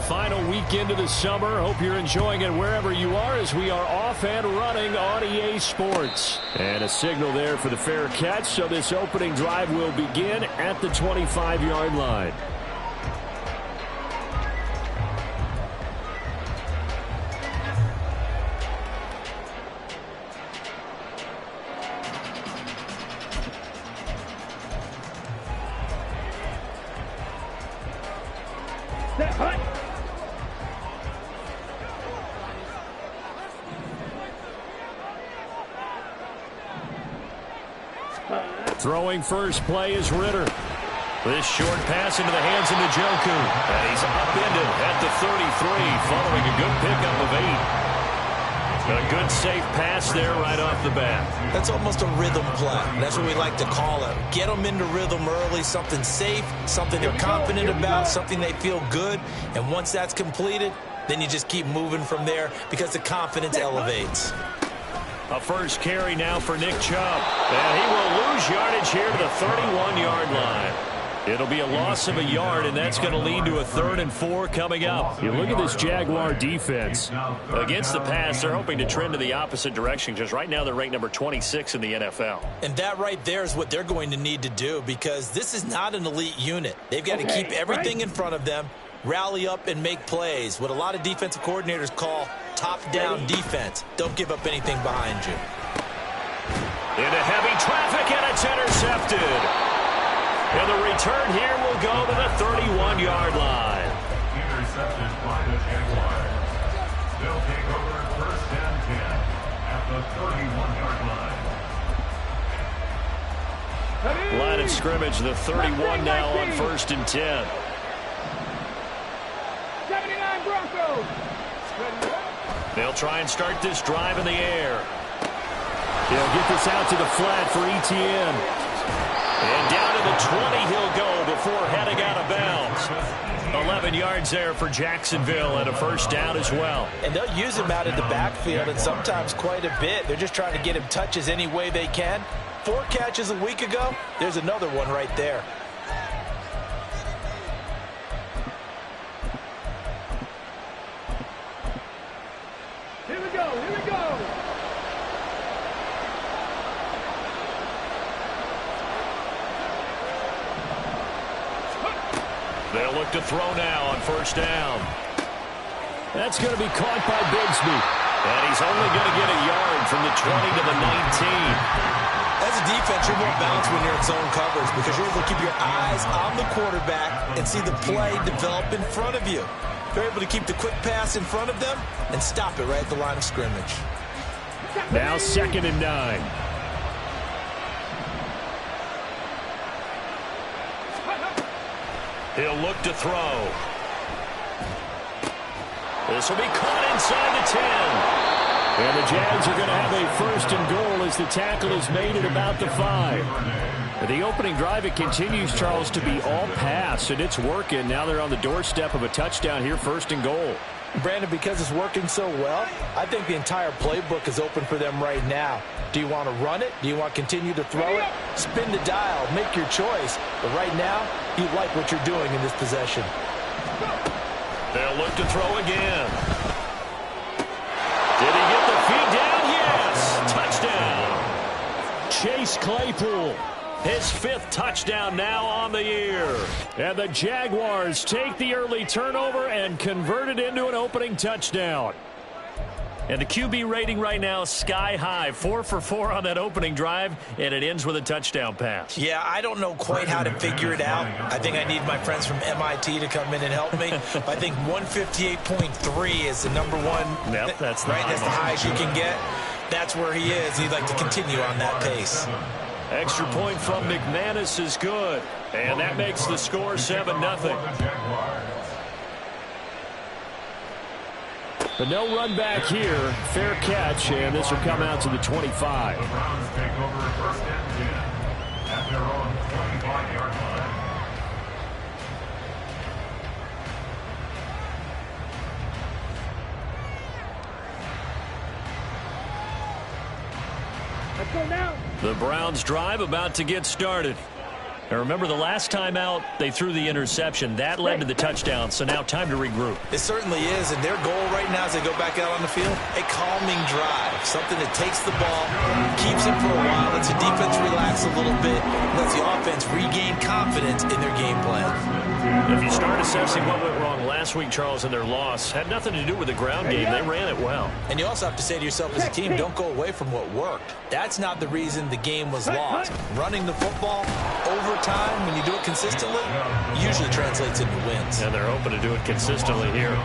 final weekend of the summer. Hope you're enjoying it wherever you are as we are off and running on EA Sports. And a signal there for the fair catch, so this opening drive will begin at the 25-yard line. Throwing first play is Ritter. This short pass into the hands of Njoku. And he's upended at the 33, following a good pickup of 8. A good safe pass there right off the bat. That's almost a rhythm play. That's what we like to call it. Get them into rhythm early, something safe, something they're confident about, something they feel good. And once that's completed, then you just keep moving from there because the confidence elevates. A first carry now for Nick Chubb. And he will lose yardage here to the 31-yard line. It'll be a loss of a yard, and that's going to lead to a 3rd and 4 coming up. You look at this Jaguar defense. Against the pass, they're hoping to trend to the opposite direction because right now they're ranked number 26 in the NFL. And that right there is what they're going to need to do because this is not an elite unit. They've got to keep everything in front of them, rally up and make plays. What a lot of defensive coordinators call top-down defense. Don't give up anything behind you. Into heavy traffic, and it's intercepted. And the return here will go to the 31-yard line. Intercepted by the Jaguars. They'll take over 1st and 10 at the 31-yard line. Line of scrimmage, the 31 now on 1st and 10. 79 Broncos. They'll try and start this drive in the air. They'll get this out to the flat for Etienne. And down to the 20 he'll go before heading out of bounds. 11 yards there for Jacksonville and a first down as well. And they'll use him out of the backfield and sometimes quite a bit. They're just trying to get him touches any way they can. 4 catches a week ago. There's another one right there. Here we go. Here we go. They'll look to throw now on first down. That's going to be caught by Bigsby. And he's only going to get a yard from the 20 to the 19. As a defense, you're more balanced when you're in zone coverage because you're able to keep your eyes on the quarterback and see the play develop in front of you. You're able to keep the quick pass in front of them and stop it right at the line of scrimmage. Now 2nd and 9. He'll look to throw. This will be caught inside the 10. And the Jags are going to have a 1st and goal as the tackle is made at about the 5. The opening drive, it continues, Charles, to be all pass, and it's working. Now they're on the doorstep of a touchdown here, 1st and goal. Brandon, because it's working so well, I think the entire playbook is open for them right now. Do you want to run it? Do you want to continue to throw it? Spin the dial, make your choice. But right now, you like what you're doing in this possession. They'll look to throw again. Did he get the feed down? Yes! Touchdown! Chase Claypool. His 5th touchdown now on the year. And the Jaguars take the early turnover and convert it into an opening touchdown. And the QB rating right now is sky high. 4 for 4 on that opening drive, and it ends with a touchdown pass. Yeah, I don't know quite how to figure it out. I think I need my friends from MIT to come in and help me. I think 158.3 is the number one. Yep, that's right. That's the highest you can get. That's where he is. He'd like to continue on that pace. Extra point from McManus is good. And that makes the score 7-0. But no run back here. Fair catch, and this will come out to the 25. The Browns take over 1st and 10 at their own 25-yard line. Let's go now. The Browns drive about to get started. And remember, the last time out, they threw the interception. That led to the touchdown, so now time to regroup. It certainly is, and their goal right now as they go back out on the field, a calming drive, something that takes the ball, keeps it for a while, lets the defense relax a little bit, lets the offense regain confidence in their game plan. If you start assessing what went wrong last week, Charles, in their loss, had nothing to do with the ground game. They ran it well. And you also have to say to yourself as a team, don't go away from what worked. That's not the reason the game was lost. Running the football over time, when you do it consistently, usually translates into wins. And they're hoping to do it consistently here.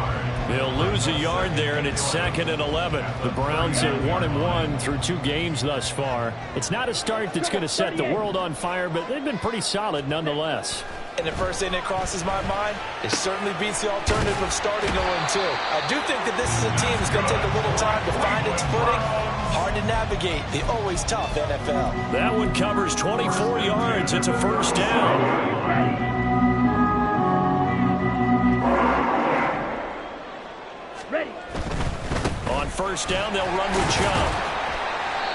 They'll lose a yard there, and it's 2nd and 11. The Browns are 1-1 through 2 games thus far. It's not a start that's going to set the world on fire, but they've been pretty solid nonetheless. And the first thing that crosses my mind, it certainly beats the alternative of starting 0-2. I do think that this is a team that's going to take a little time to find its footing. Hard to navigate the always tough NFL. That one covers 24 yards. It's a first down. Ready. On first down, they'll run with Chubb.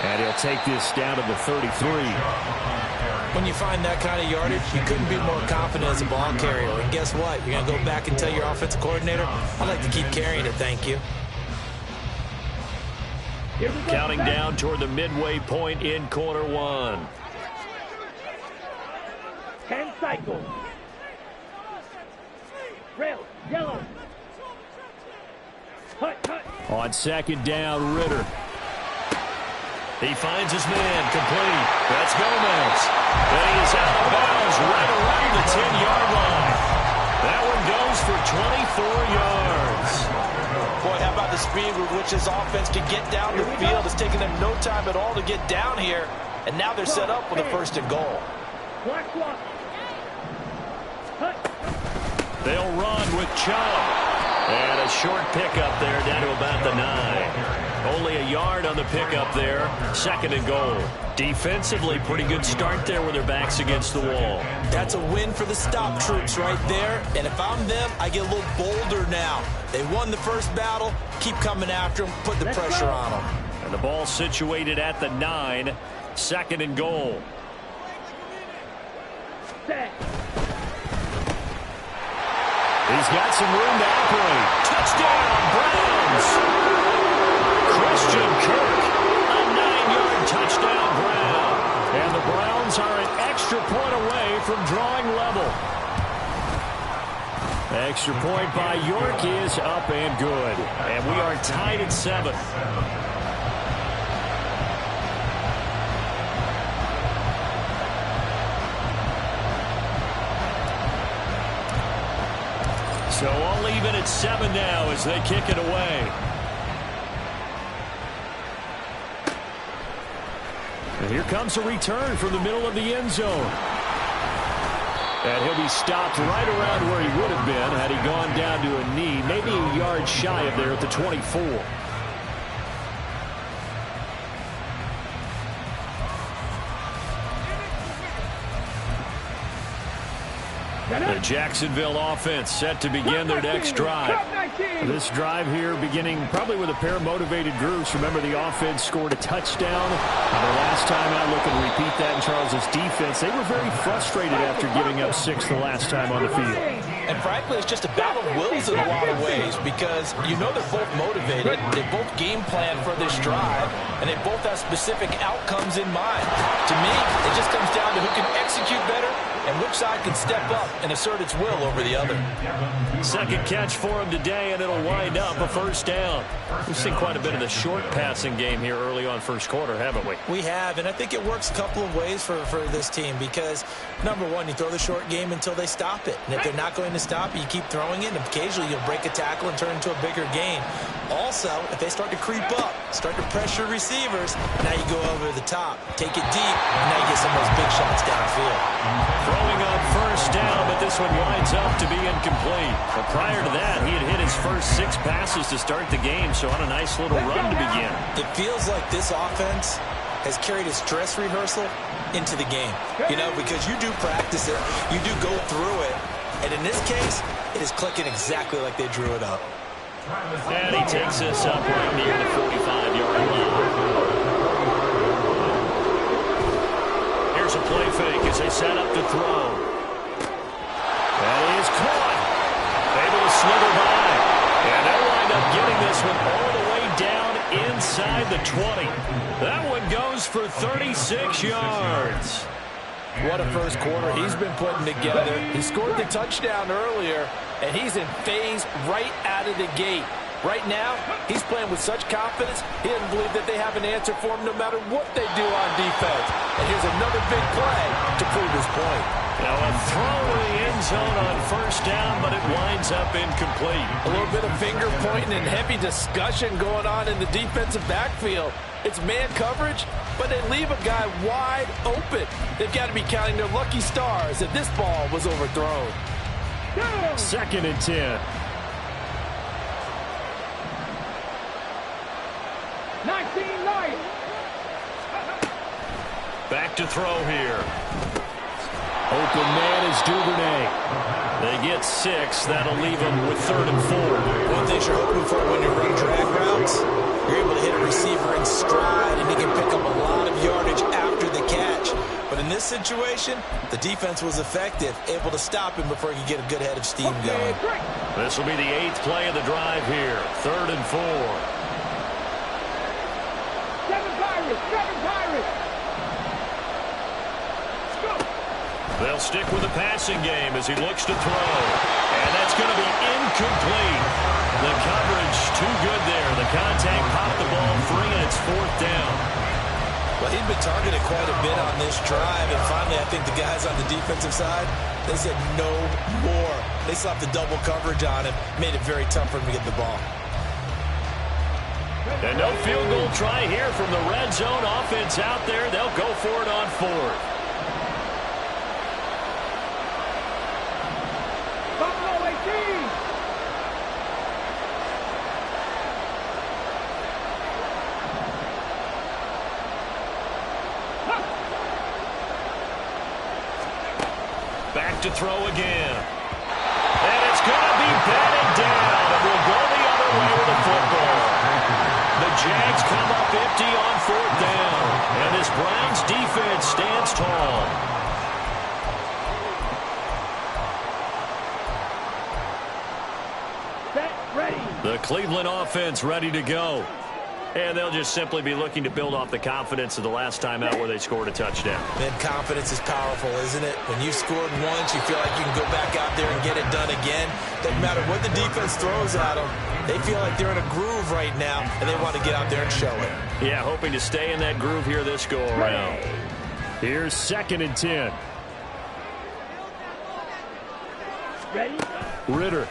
And he'll take this down to the 33. When you find that kind of yardage, you couldn't be more confident as a ball carrier. And guess what? You're going to go back and tell your offensive coordinator, I'd like to keep carrying it, thank you. Counting down toward the midway point in quarter 1. 10 cycles. Rail, yellow. Hut, hut. On second down, Ritter. He finds his man, complete. That's Gomez. And he is out of bounds right around the 10-yard line. That one goes for 24 yards. Boy, how about the speed with which this offense can get down the field? It's taken them no time at all to get down here. And now they're set up with a 1st and goal. Black swap. Hut. They'll run with Chubb. And a short pickup there down to about the 9. Only a yard on the pickup there. 2nd and goal. Defensively, pretty good start there with their backs against the wall. That's a win for the stop troops right there. And if I'm them, I get a little bolder now. They won the first battle. Keep coming after them. Put the pressure on them. And the ball situated at the 9. 2nd and goal. Set. He's got some room to operate. Touchdown, Browns. Christian Kirk, a 9-yard touchdown Brown. And the Browns are an extra point away from drawing level. Extra point by York is up and good. And we are tied at 7. So all even at 7 now as they kick it away. And here comes a return from the middle of the end zone. And he'll be stopped right around where he would have been had he gone down to a knee, maybe a yard shy of there at the 24. The Jacksonville offense set to begin their next drive. This drive here beginning probably with a pair of motivated groups. Remember, the offense scored a touchdown. And the last time out, looking to repeat that in Charles's defense, they were very frustrated after giving up 6 the last time on the field. And frankly, it's just a battle of wills in a lot of ways because you know they're both motivated. They both game plan for this drive, and they both have specific outcomes in mind. To me, it just comes down to who can execute better and which side can step up and assert its will over the other. Second catch for him today, and it'll wind up a first down. We've seen quite a bit of the short passing game here early on first quarter, haven't we? We have, and I think it works a couple of ways for this team because, number one, you throw the short game until they stop it. And if they're not going to stop it, you keep throwing it, and occasionally you'll break a tackle and turn into a bigger gain. Also, if they start to creep up, start to pressure receivers, now you go over the top, take it deep, and now you get some of those big shots downfield. Throwing on first down, but this one winds up to be incomplete. But prior to that, he had hit his first 6 passes to start the game, so on a nice little run to begin. It feels like this offense has carried its dress rehearsal into the game, you know, because you do practice it, you do go through it, and in this case, it is clicking exactly like they drew it up. And he takes this up right near the 45-yard line. Here's a play fake as they set up to throw. And he is caught. Able to slither by. And they'll wind up getting this one all the way down inside the 20. That one goes for 36 yards. What a first quarter he's been putting together. He scored the touchdown earlier, and he's in phase right out of the gate. Right now, he's playing with such confidence, he doesn't believe that they have an answer for him no matter what they do on defense. And here's another big play to prove his point. Now a throw in the end zone on first down, but it winds up incomplete. A little bit of finger pointing and heavy discussion going on in the defensive backfield. It's man coverage, but they leave a guy wide open. They've got to be counting their lucky stars that this ball was overthrown. 2nd and 10. 19-9. Back to throw here. Open man is Duvernay. They get 6. That'll leave them with 3rd and 4. One thing you're hoping for when you run drag routes, you're able to hit a receiver in stride, and he can pick up a lot of yardage after the catch. But in this situation, the defense was effective, able to stop him before he could get a good head of steam going. This will be the 8th play of the drive here. 3rd and 4. 7 Pirates. 7 Pirates. Go. They'll stick with the passing game as he looks to throw. And that's going to be incomplete. The coverage too good there. The contact popped the ball free, and it's 4th down. Well, he'd been targeted quite a bit on this drive, and finally I think the guys on the defensive side, they said no more. They slapped the double coverage on him, made it very tough for him to get the ball. And no field goal try here from the red zone offense out there. They'll go for it on 4th. Buffalo 18. Back to throw again. And it's going to be batted down. And we'll go the other way with the football. The Jags come up empty on 4th down. And this Browns defense stands tall. Set. Ready. The Cleveland offense ready to go. And they'll just simply be looking to build off the confidence of the last time out where they scored a touchdown. Man, confidence is powerful, isn't it? When you've scored once, you feel like you can go back out there and get it done again. Doesn't matter what the defense throws at them. They feel like they're in a groove right now, and they want to get out there and show it. Yeah, hoping to stay in that groove here this go-around. Here's 2nd and 10. Ready. Ritter.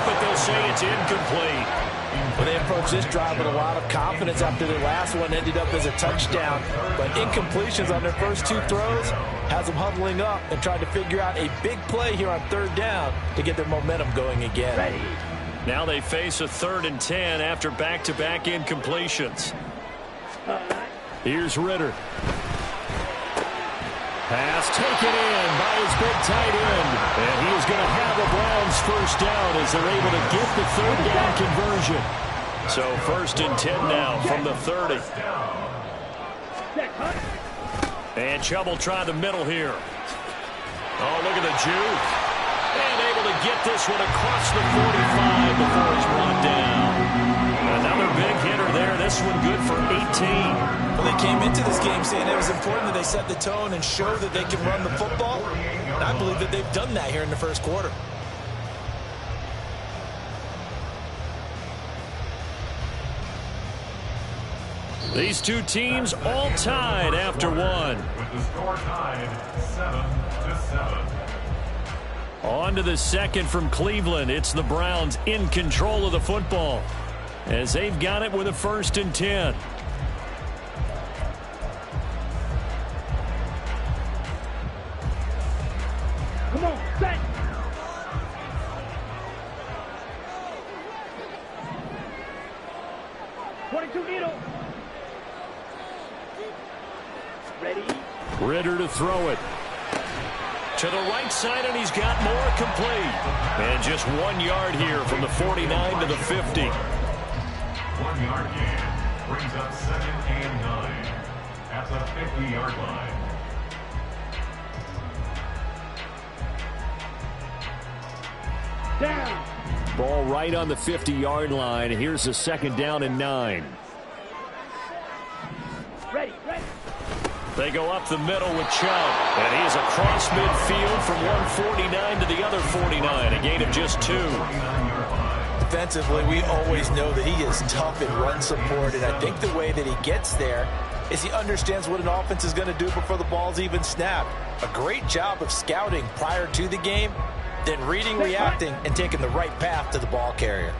But they'll say it's incomplete. Well, they approached this drive with a lot of confidence after their last one ended up as a touchdown. But incompletions on their first 2 throws has them huddling up and trying to figure out a big play here on 3rd down to get their momentum going again. Ready. Now they face a 3rd and 10 after back-to-back incompletions. Here's Ritter. Pass taken in by his big tight end. And he is going to have the Browns first down as they're able to get the 3rd down conversion. So 1st and 10 now from the 30. And Chubb will try the middle here. Oh, look at the juke. And able to get this one across the 45 before he's brought down. Another big hitter there. This one good for 18. Well, they came into this game saying it was important that they set the tone and show that they can run the football. And I believe that they've done that here in the first quarter. These two teams all tied after one. With the score tied 7-7. On to the 2nd from Cleveland. It's the Browns in control of the football as they've got it with a 1st and 10. Come on, set. Needle. Ready. Ritter to throw it. To the right side, and he's got more complete. And just 1 yard here from the 49 to the 50. 1 yard gain. Brings up 2nd and 9 at the 50-yard line. Down. Ball right on the 50-yard line. Here's a 2nd down and 9. Ready. They go up the middle with Chubb. And he is across midfield from 149 to the other 49. A gain of just 2. Defensively, we always know that he is tough in run support, and I think the way that he gets there is he understands what an offense is going to do before the ball's even snapped. A great job of scouting prior to the game, then reading, reacting, and taking the right path to the ball carrier.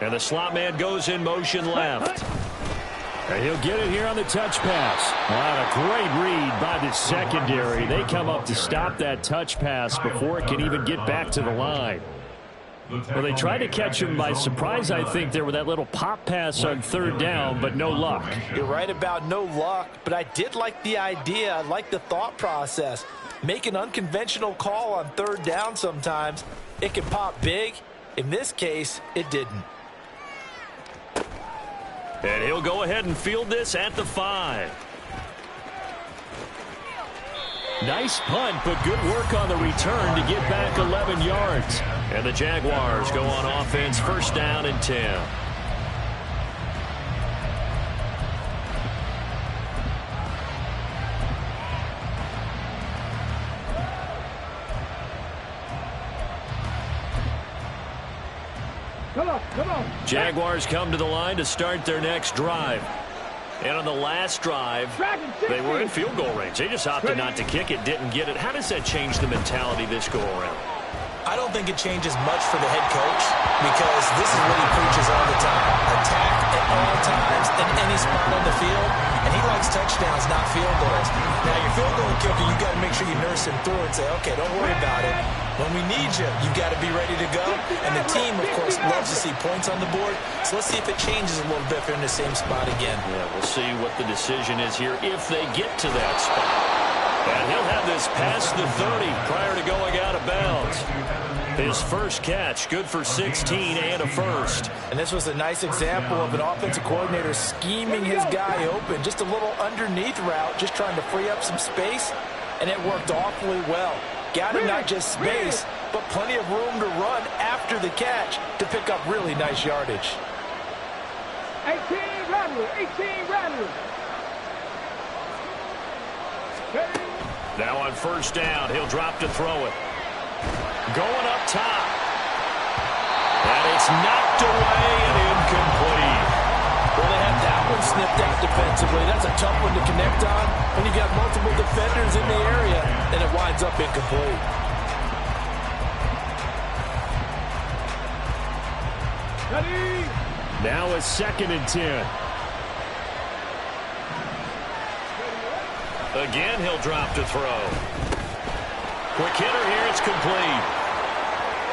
And the slot man goes in motion left. And he'll get it here on the touch pass. Wow, a great read by the secondary. They come up to stop that touch pass before it can even get back to the line. Well, they tried to catch him by surprise, I think, there with that little pop pass on 3rd down, but no luck. You're right about no luck, but I did like the idea. I like the thought process. Make an unconventional call on 3rd down sometimes. It can pop big. In this case, it didn't. And he'll go ahead and field this at the 5. Nice punt, but good work on the return to get back 11 yards. And the Jaguars go on offense, 1st down and 10. Come on. Jaguars come to the line to start their next drive. And on the last drive, they were in field goal range. They just opted not to kick it, didn't get it. How does that change the mentality this go around? I don't think it changes much for the head coach because this is what he preaches all the time. Attack at all times in any spot on the field, and he likes touchdowns, not field goals. Now, your field goal kicker, you got to make sure you nurse him through and say, okay, don't worry about it. When we need you, you've got to be ready to go. And the team, of course, loves to see points on the board. So let's see if it changes a little bit if they're in the same spot again. Yeah, we'll see what the decision is here if they get to that spot. And he'll have this past the 30 prior to going out of bounds. His first catch, good for 16 and a first. And this was a nice example of an offensive coordinator scheming his guy open. Just a little underneath route, just trying to free up some space. And it worked awfully well. Got him not just space, but plenty of room to run after the catch to pick up really nice yardage. 18 Rattler. Now on 1st down, he'll drop to throw it. Going up top. And it's knocked away and incomplete. Well, they had that one snipped out defensively. That's a tough one to connect on when you got multiple defenders in the area, and it winds up incomplete. Now a 2nd and 10. Again, he'll drop to throw. Quick hitter here, it's complete.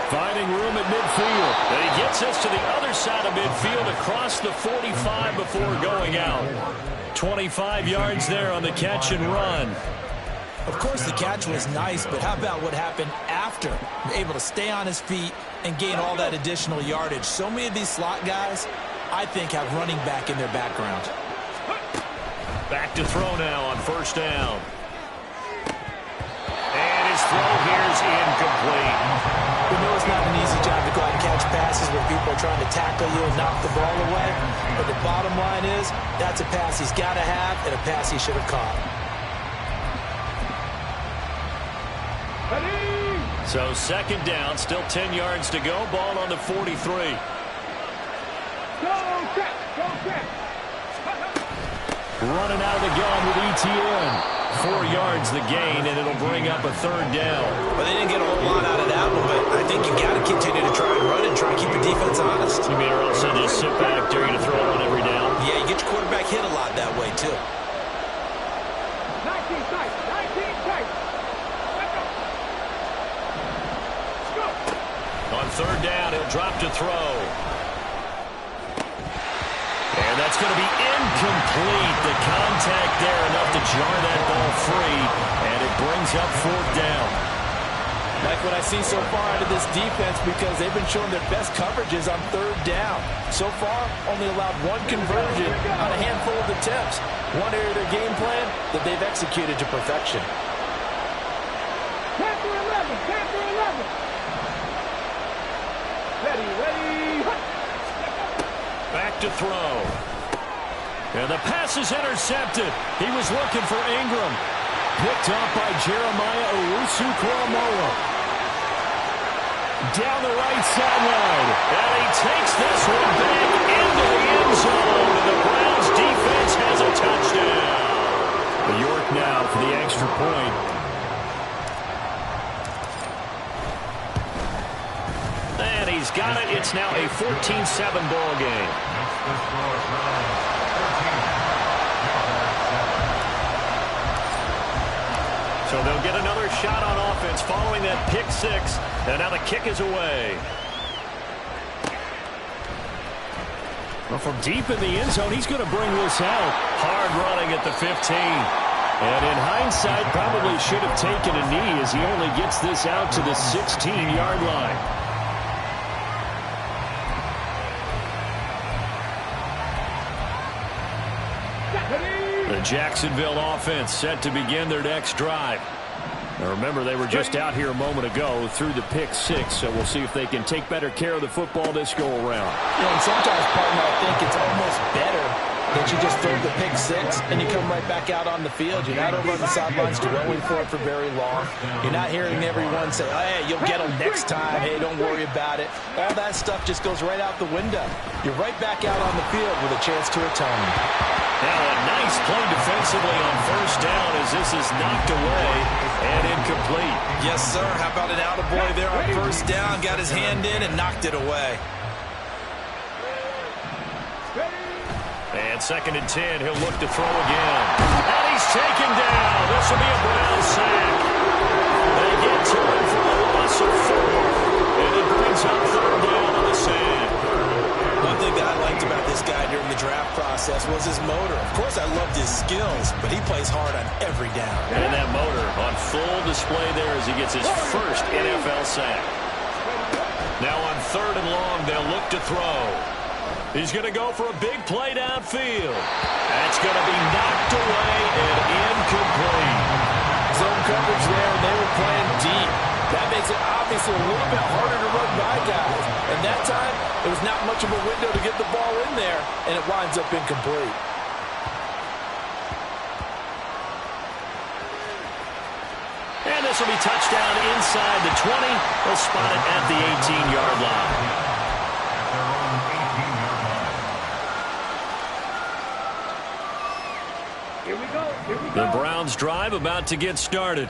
Finding room at midfield. And he gets us to the other side of midfield across the 45 before going out. 25 yards there on the catch and run. Of course, the catch was nice, but how about what happened after? Able to stay on his feet and gain all that additional yardage. So many of these slot guys, I think, have running back in their background. Back to throw now on 1st down. And his throw here is incomplete. We know it's not an easy job to go out and catch passes where people are trying to tackle you and knock the ball away. But the bottom line is, that's a pass he's got to have and a pass he should have caught. So 2nd down, still 10 yards to go. Ball on the 43. Go set. Running out of the gun with ETN. 4 yards the gain, and it'll bring up a 3rd down. Well, they didn't get a whole lot out of that one, but I think you got to continue to try and run and try and keep the defense honest. You mean or else they'll just sit back there and throw it on every down? Yeah, you get your quarterback hit a lot that way, too. 19 tight. On 3rd down, he'll drop to throw. And that's going to be incomplete. The contact there enough to jar that ball free, and it brings up 4th down. Like what I see so far out of this defense, because they've been showing their best coverages on third down. So far, only allowed one conversion on a handful of attempts. One area of their game plan that they've executed to perfection. Panther 11, Panther 11. Ready, ready. Back to throw. And the pass is intercepted. He was looking for Ingram. Picked up by Jeremiah Owusu-Koramoah. Down the right sideline. And he takes this one back into the end zone. And the Browns defense has a touchdown. York now for the extra point. And he's got it. It's now a 14-7 ball game. So they'll get another shot on offense following that pick six. And now the kick is away. Well, from deep in the end zone, he's going to bring this out. Hard running at the 15. And in hindsight, probably should have taken a knee as he only gets this out to the 16-yard line. The Jacksonville offense set to begin their next drive. Now remember, they were just out here a moment ago through the pick six, so we'll see if they can take better care of the football this go-around. Yeah, and sometimes, partner, I think it's almost better that you just throw the pick six and you come right back out on the field. You're not over on the sidelines dwelling for it for very long. You're not hearing everyone say, oh, hey, you'll get them next time. Hey, don't worry about it. All that stuff just goes right out the window. You're right back out on the field with a chance to atone. Now a nice play defensively on first down as this is knocked away and incomplete. Yes, sir. How about an attaboy there on first down? Got his hand in and knocked it away. And 2nd and 10, he'll look to throw again. And he's taken down. This will be a Brown sack. They get to him for a loss of 4. And it brings up 3rd down on the sack. One thing that I liked about this guy during the draft process was his motor. Of course, I loved his skills, but he plays hard on every down. And that motor on full display there as he gets his first NFL sack. Now on 3rd and long, they'll look to throw. He's going to go for a big play downfield. That's going to be knocked away and incomplete. Zone coverage there, and they were playing deep. That makes it obviously a little bit harder to run by guys. And that time, there was not much of a window to get the ball in there, and it winds up incomplete. And this will be touchdown inside the 20. They'll spot it at the 18-yard line. The Browns drive about to get started.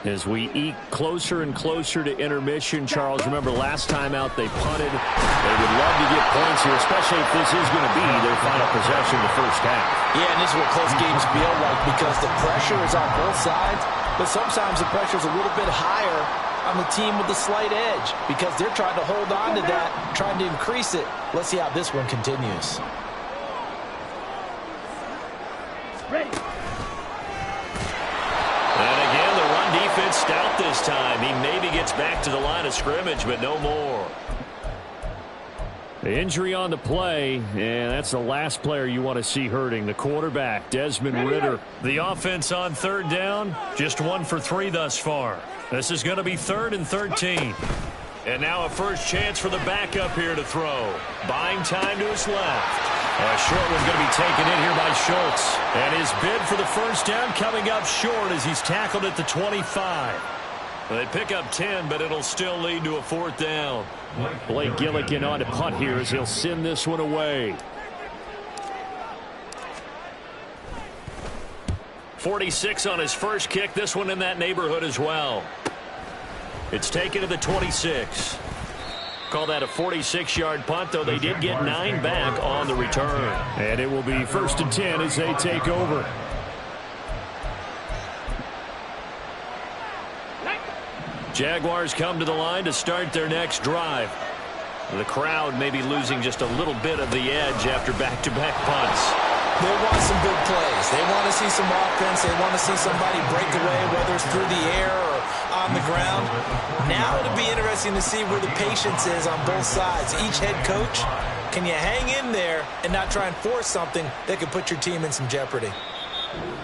As we eke closer and closer to intermission, Charles, remember last time out they punted. They would love to get points here, especially if this is going to be their final possession the first half. Yeah, and this is what close games feel like because the pressure is on both sides, but sometimes the pressure is a little bit higher on the team with the slight edge because they're trying to hold on to that, trying to increase it. Let's see how this one continues. Ready. And again, the run defense stout this time. He maybe gets back to the line of scrimmage, but no more. The injury on the play, and that's the last player you want to see hurting, the quarterback, Desmond Ridder. The offense on 3rd down, just 1 for 3 thus far. This is going to be 3rd and 13. And now a first chance for the backup here to throw. Buying time to his left. A short one's going to be taken in here by Schultz. And his bid for the first down coming up short as he's tackled at the 25. They pick up 10, but it'll still lead to a 4th down. Blake Gillikin on to punt here as he'll send this one away. 46 on his first kick. This one in that neighborhood as well. It's taken to the 26. Call that a 46-yard punt, though they did get 9 back on the return. And it will be 1st and 10 as they take over. Jaguars come to the line to start their next drive. The crowd may be losing just a little bit of the edge after back-to-back punts. They want some big plays. They want to see some offense. They want to see somebody break away, whether it's through the air or on the ground. Now it'll be interesting to see where the patience is on both sides. Each head coach, can you hang in there and not try and force something that could put your team in some jeopardy?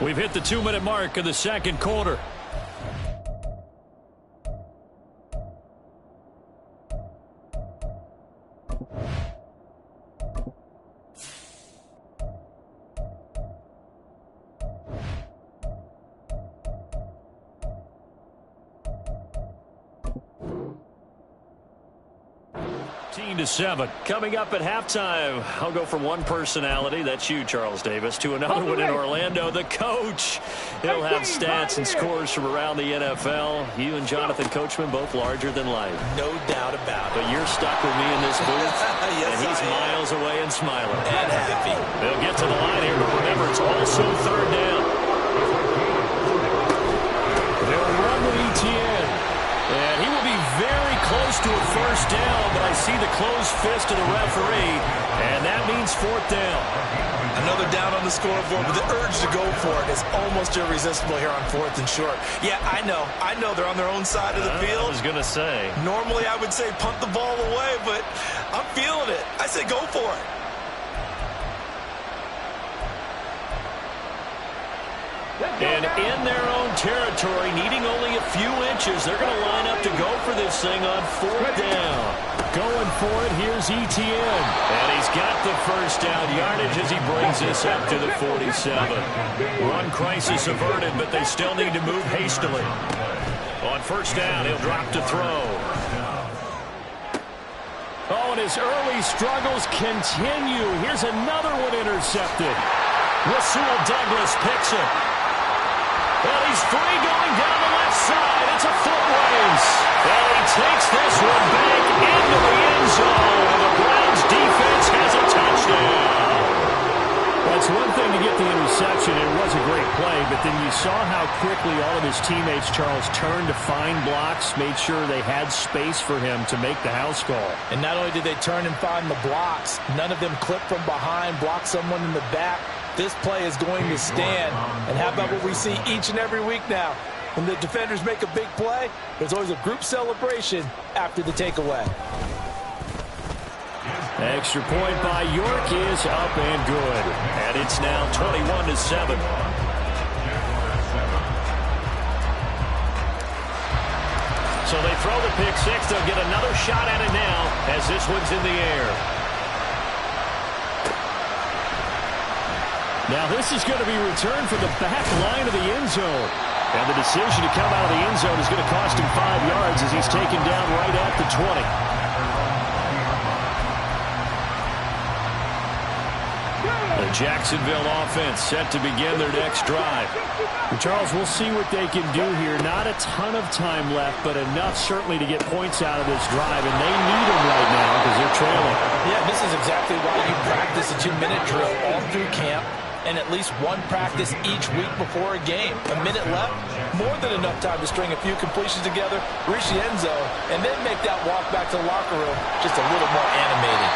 We've hit the 2-minute mark of the second quarter. To 7. Coming up at halftime, I'll go from one personality, that's you, Charles Davis, to another one in Orlando, the coach. He'll have stats and scores from around the NFL. You and Jonathan Coachman both larger than life. No doubt about it. But you're stuck with me in this booth, yes, and he's miles away and smiling. And happy. They'll get to the line here, but remember, it's also third down. They'll run with Etienne. And he will be very close to a first down, but I see the closed fist of the referee, and that means fourth down. Another down on the scoreboard, but the urge to go for it is almost irresistible here on 4th and short. Yeah, I know they're on their own side of the field. I was going to say. Normally I would say punt the ball away, but I'm feeling it. I say go for it. And in their own territory, needing only a few inches, they're going to line up to go for this thing on fourth down. Going for it, here's Etienne. And he's got the first down yardage as he brings this up to the 47. Run crisis averted, but they still need to move hastily. On first down, he'll drop to throw. Oh, and his early struggles continue. Here's another one intercepted. Rasul Douglas picks it. Well, he's free going down the left side. It's a foot race. And he takes this one back into the end zone. And the Browns defense has a touchdown. Well, it's one thing to get the interception. It was a great play, but then you saw how quickly all of his teammates, Charles, turned to find blocks, made sure they had space for him to make the house call. And not only did they turn and find the blocks, none of them clipped from behind, blocked someone in the back. This play is going to stand. And how about what we see each and every week now? When the defenders make a big play, there's always a group celebration after the takeaway. Extra point by York is up and good. And it's now 21-7. So they throw the pick six. They'll get another shot at it now as this one's in the air. Now this is going to be returned for the back line of the end zone. And the decision to come out of the end zone is going to cost him 5 yards as he's taken down right at the 20. The Jacksonville offense set to begin their next drive. And Charles, we'll see what they can do here. Not a ton of time left, but enough certainly to get points out of this drive. And they need them right now because they're trailing. Yeah, this is exactly why you practice a 2-minute drill all through camp. And at least one practice each week before a game. A minute left, more than enough time to string a few completions together, reach the end zone, and then make that walk back to the locker room just a little more animated.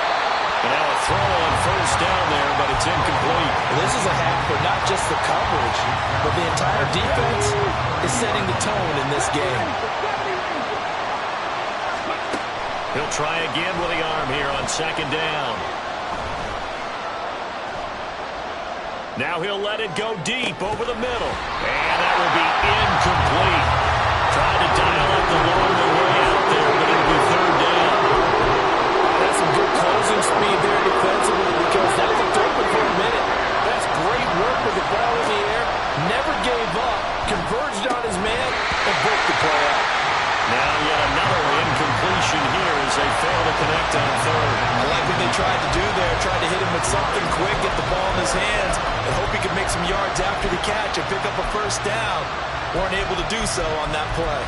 And now a throw on first down there, but it's incomplete. Well, this is a half for not just the coverage, but the entire defense is setting the tone in this game. He'll try again with the arm here on second down. Now he'll let it go deep over the middle. And that will be incomplete. Tried to dial up the long way out there, but it'll be third down. That's some good closing speed there defensively because that looked open for a minute. That's great work with the ball in the air. Never gave up. Converged on his man and broke the play out. Now yet another incompletion here as they fail to connect on third. I like what they tried to do there. Tried to hit him with something quick, get the ball in his hands, and hope he could make some yards after the catch and pick up a first down. Weren't able to do so on that play.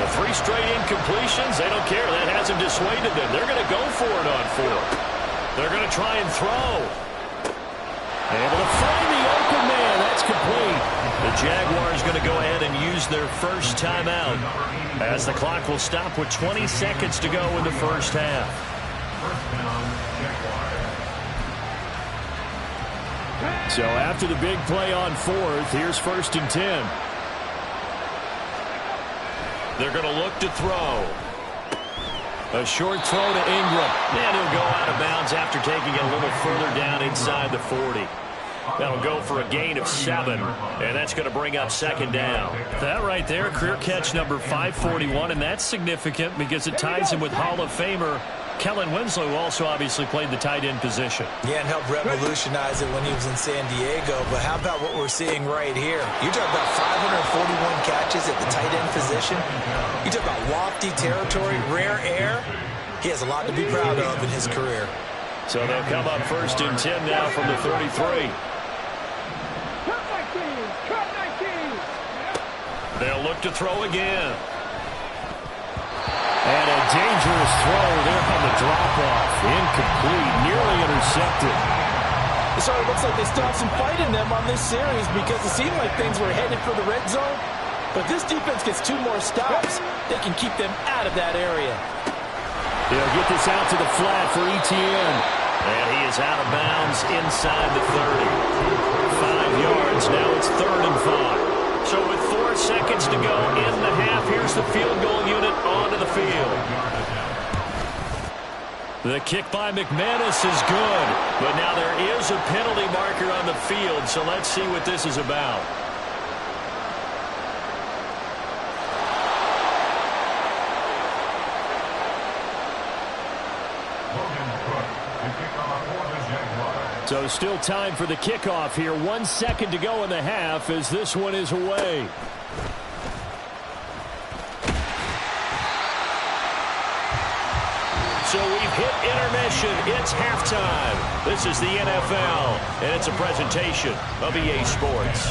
The 3 straight incompletions, they don't care. That hasn't dissuaded them. They're going to go for it on 4. They're going to try and throw. Able to find the open man. That's complete. The Jaguars going to go ahead and use their first timeout as the clock will stop with 20 seconds to go in the first half. First down, Jaguars. So after the big play on fourth, here's 1st and 10. They're going to look to throw. A short throw to Ingram. And he'll go out of bounds after taking it a little further down inside the 40. That'll go for a gain of 7, and that's going to bring up 2nd down. That right there, career catch number 541, and that's significant because it ties him with Hall of Famer Kellen Winslow, who also obviously played the tight end position. Yeah, and helped revolutionize it when he was in San Diego. But how about what we're seeing right here? You're talking about 541 catches at the tight end position. You talk about lofty territory, rare air. He has a lot to be proud of in his career. So they'll come up 1st and 10 now from the 33. They'll look to throw again. And a dangerous throw there on the drop-off. Incomplete, nearly intercepted. So it looks like they still have some fight in them on this series because it seemed like things were headed for the red zone. But this defense gets 2 more stops. They can keep them out of that area. They'll get this out to the flat for Etienne. And he is out of bounds inside the 30. 5 yards, now it's 3rd and 5. So with 4 seconds to go in the half, here's the field goal unit onto the field. The kick by McManus is good, but now there is a penalty marker on the field, so let's see what this is about. So still time for the kickoff here. 1 second to go in the half as this one is away. So we've hit intermission. It's halftime. This is the NFL, and it's a presentation of EA Sports.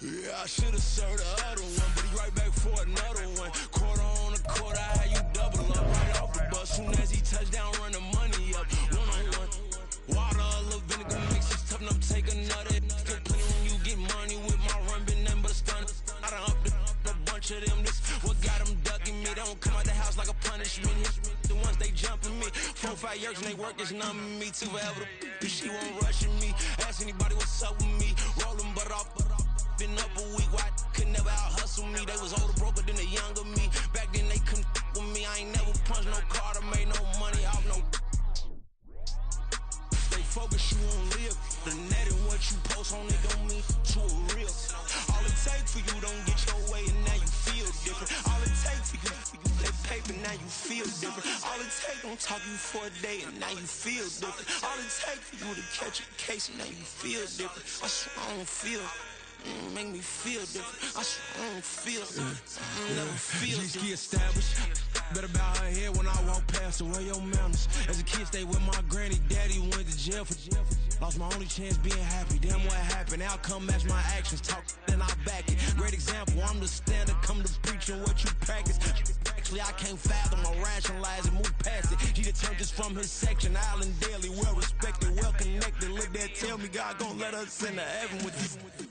I should have served the other one, but he right back for another one. Quarter on a quarter, how you double up right off the bus. Soon as he touched down, run the money up. One-on-one. Water, a little vinegar mix, it's tough enough to take another. Still plenty when you get money with my run, been nothing but a stun. I done upped a bunch of them. This what got them ducking me. Don't don't come out the house like a punishment. The ones they jumping me. 4 or 5 years and they work is numbing me. Too forever. She won't rushing me. Ask anybody what's up with me. Rolling butt off. Been up a week. Why could never out hustle me? They was older, broker than the younger me. Back then they couldn't with me. I ain't never punched no card or made no money off no. Stay focused, you won't live. The net and what you post on it don't mean to a real. All it takes for you don't get your way and now you feel different. All it takes for you that paper, now you feel different. All it takes don't talk you for a day and now you feel different. All it takes for you to catch a case and now you feel different. I swear I don't feel. Make me feel different. I swear I don't feel. I never feel different. G-ski established. Better bow her head when I walk past her. Where your manners? As a kid, stayed with my granny. Daddy went to jail for jail. Lost my only chance being happy. Damn, what happened? Outcome match my actions. Talk, then I back it. Great example. I'm the standard. Come to preaching what you practice. Actually, I can't fathom or rationalize and move past it. She determined just from his section. Island daily, well respected, well connected. Look there, tell me God gon' let us into heaven with you.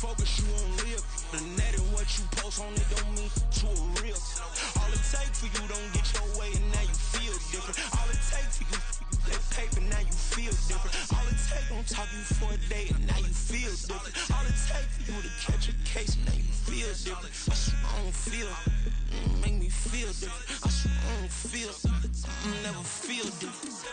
Focus, you won't live. The net and what you post on it don't mean to a real. All it takes for you don't get your way and now you feel different. All it takes for you that paper, now you feel different. All it takes don't talk you for a day and now you feel different. All it takes for you to catch a case and now you feel different. I swear I don't feel. Make me feel different. I swear I don't feel. I never feel different.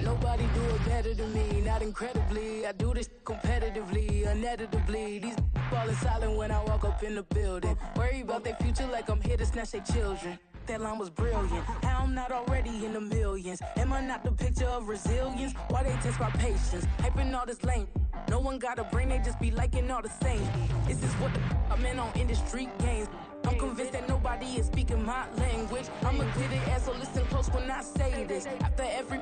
Nobody do it better than me, not incredibly. I do this competitively, uneditably. These falling silent when I walk up in the building. Worry about their future like I'm here to snatch their children. That line was brilliant. How I'm not already in the millions? Am I not the picture of resilience? Why they test my patience? Hyping all this lame. No one got a brain, they just be liking all the same. This is what the I'm in on industry games. I'm convinced that nobody is speaking my language. I'm a glittered ass, so listen close when I say this. After every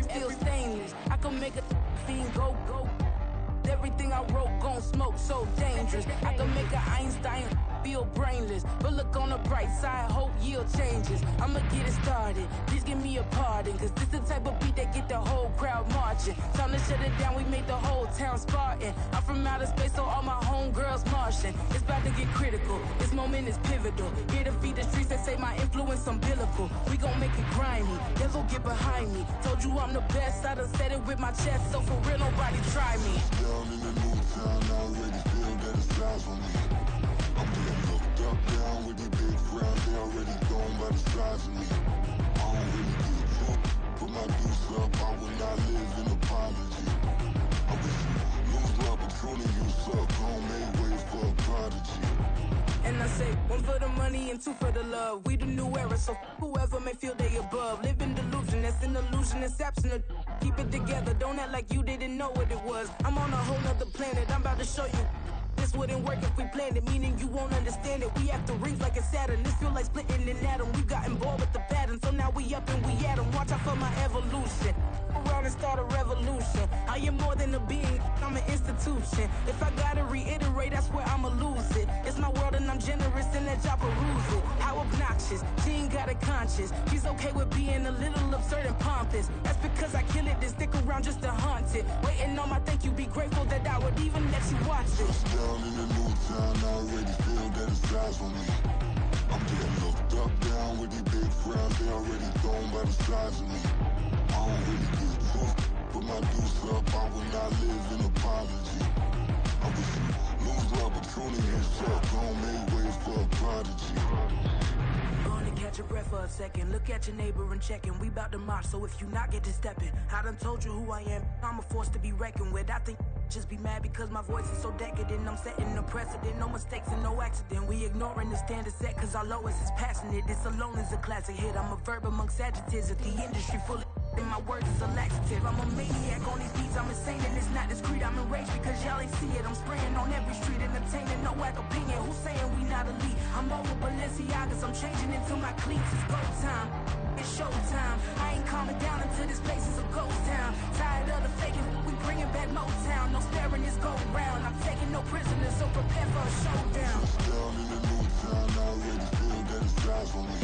feel stainless. I can make a fiend go. Everything I wrote gon' smoke, so dangerous. I can make an Einstein feel brainless. But look on the bright side, hope yield changes. I'ma get it started, please give me a pardon. Cause this the type of beat that get the whole crowd marching. Time to shut it down, we make the whole town Spartan. I'm from outer space, so all my homegirls Martian. It's about to get critical, this moment is pivotal. Here to feed the streets that say my influence umbilical. We gon' make it grimy, devil get behind me. Told you I'm the best, I done said it with my chest. So for real, nobody try me. Down in the new town, I already feel that it's eyes on me. I'm getting looked up, down with these big frowns. They already gone by the size of me. I don't really get took. Put my deuce up, I will not live in apology. I wish you lose love, but truly you suck. Gon' make way for a prodigy. And I say, 1 for the money and 2 for the love. We the new era, so whoever may feel they above. Live in delusion, that's an illusion, it's absent. Keep it together, don't act like you didn't know what it was. I'm on a whole nother planet, I'm about to show you. This wouldn't work if we planned it, meaning you won't understand it. We have to rings like a Saturn, this feel like splitting an atom. We got involved with the pattern, so now we up and we at 'em. Watch out for my evolution. Around and start a revolution. I am more than a being, I'm an institution. If I gotta reiterate, that's where I'ma lose it. It's my world and I'm generous and that y'all peruse it. How obnoxious, she ain't got a conscience. She's okay with being a little absurd and pompous. That's because I kill it, then stick around just to haunt it. Waiting on my thank you, be grateful that I would even let you watch it. Down in the new town, I already feel that it's eyes on me. I'm getting looked up, down with these big frowns. They already gone by the size of me. I don't really get took. Put my deuce up, I will not live in apology. I wish you lose love, but truly you suck. Gon' make way for a prodigy. Gonna catch your breath for a second. Look at your neighbor and checking. We bout to march, so if you not get to stepping. I done told you who I am. I'm a force to be reckoned with. I think Just be mad because my voice is so decadent. I'm setting a precedent, no mistakes and no accident. We ignoring the standard set cause our lowest is passionate. This alone is a classic hit. I'm a verb amongst adjectives of the industry full of and my words is a laxative. I'm a maniac on these beats, I'm insane and it's not discreet. I'm enraged because y'all ain't see it. I'm spraying on every street, entertaining, no whack opinion. Who's saying we not elite? I'm over Balenciagas, I'm changing into my cleats. It's go time, it's show time. I ain't calming down until this place is a ghost town. Tired of the faking, we bringing back Motown. No sparing this go round. I'm taking no prisoners, so prepare for a showdown. Down in the new town, I already feel that it's eyes on me.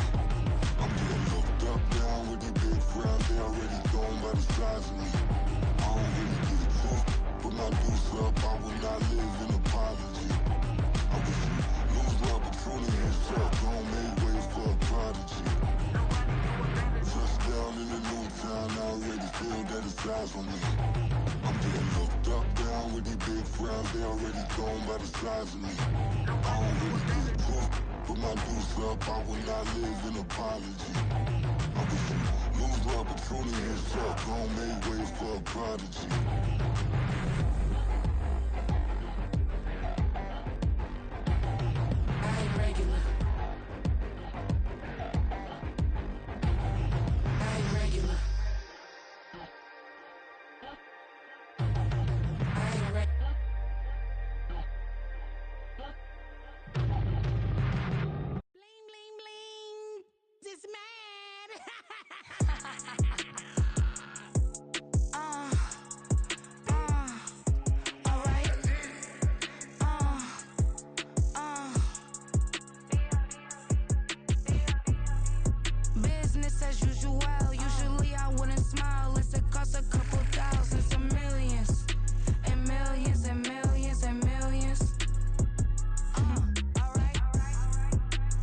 I'm getting looked up, down with these big crowds. They already gone by the size of me. I don't really get it tough, but my deuce up, I will not live in apology. I wish you lose the opportunity and shut. Don't make way for a prodigy. Touchdown in the new town, I already feel that it's eyes on me. I'm getting looked up, down with these big crowds. They already gone by the size of me. I don't really get it tough, but my deuce up, I will not live in apology. I wish you lose the opportunity and shut. Don't make way for a prodigy. I ain't regular. I ain't regular. I ain't regular. Bling, bling, bling. This mad. Alright. Business as usual. Usually I wouldn't smile. It's it costs a couple thousands and millions. And millions and millions and millions. Alright.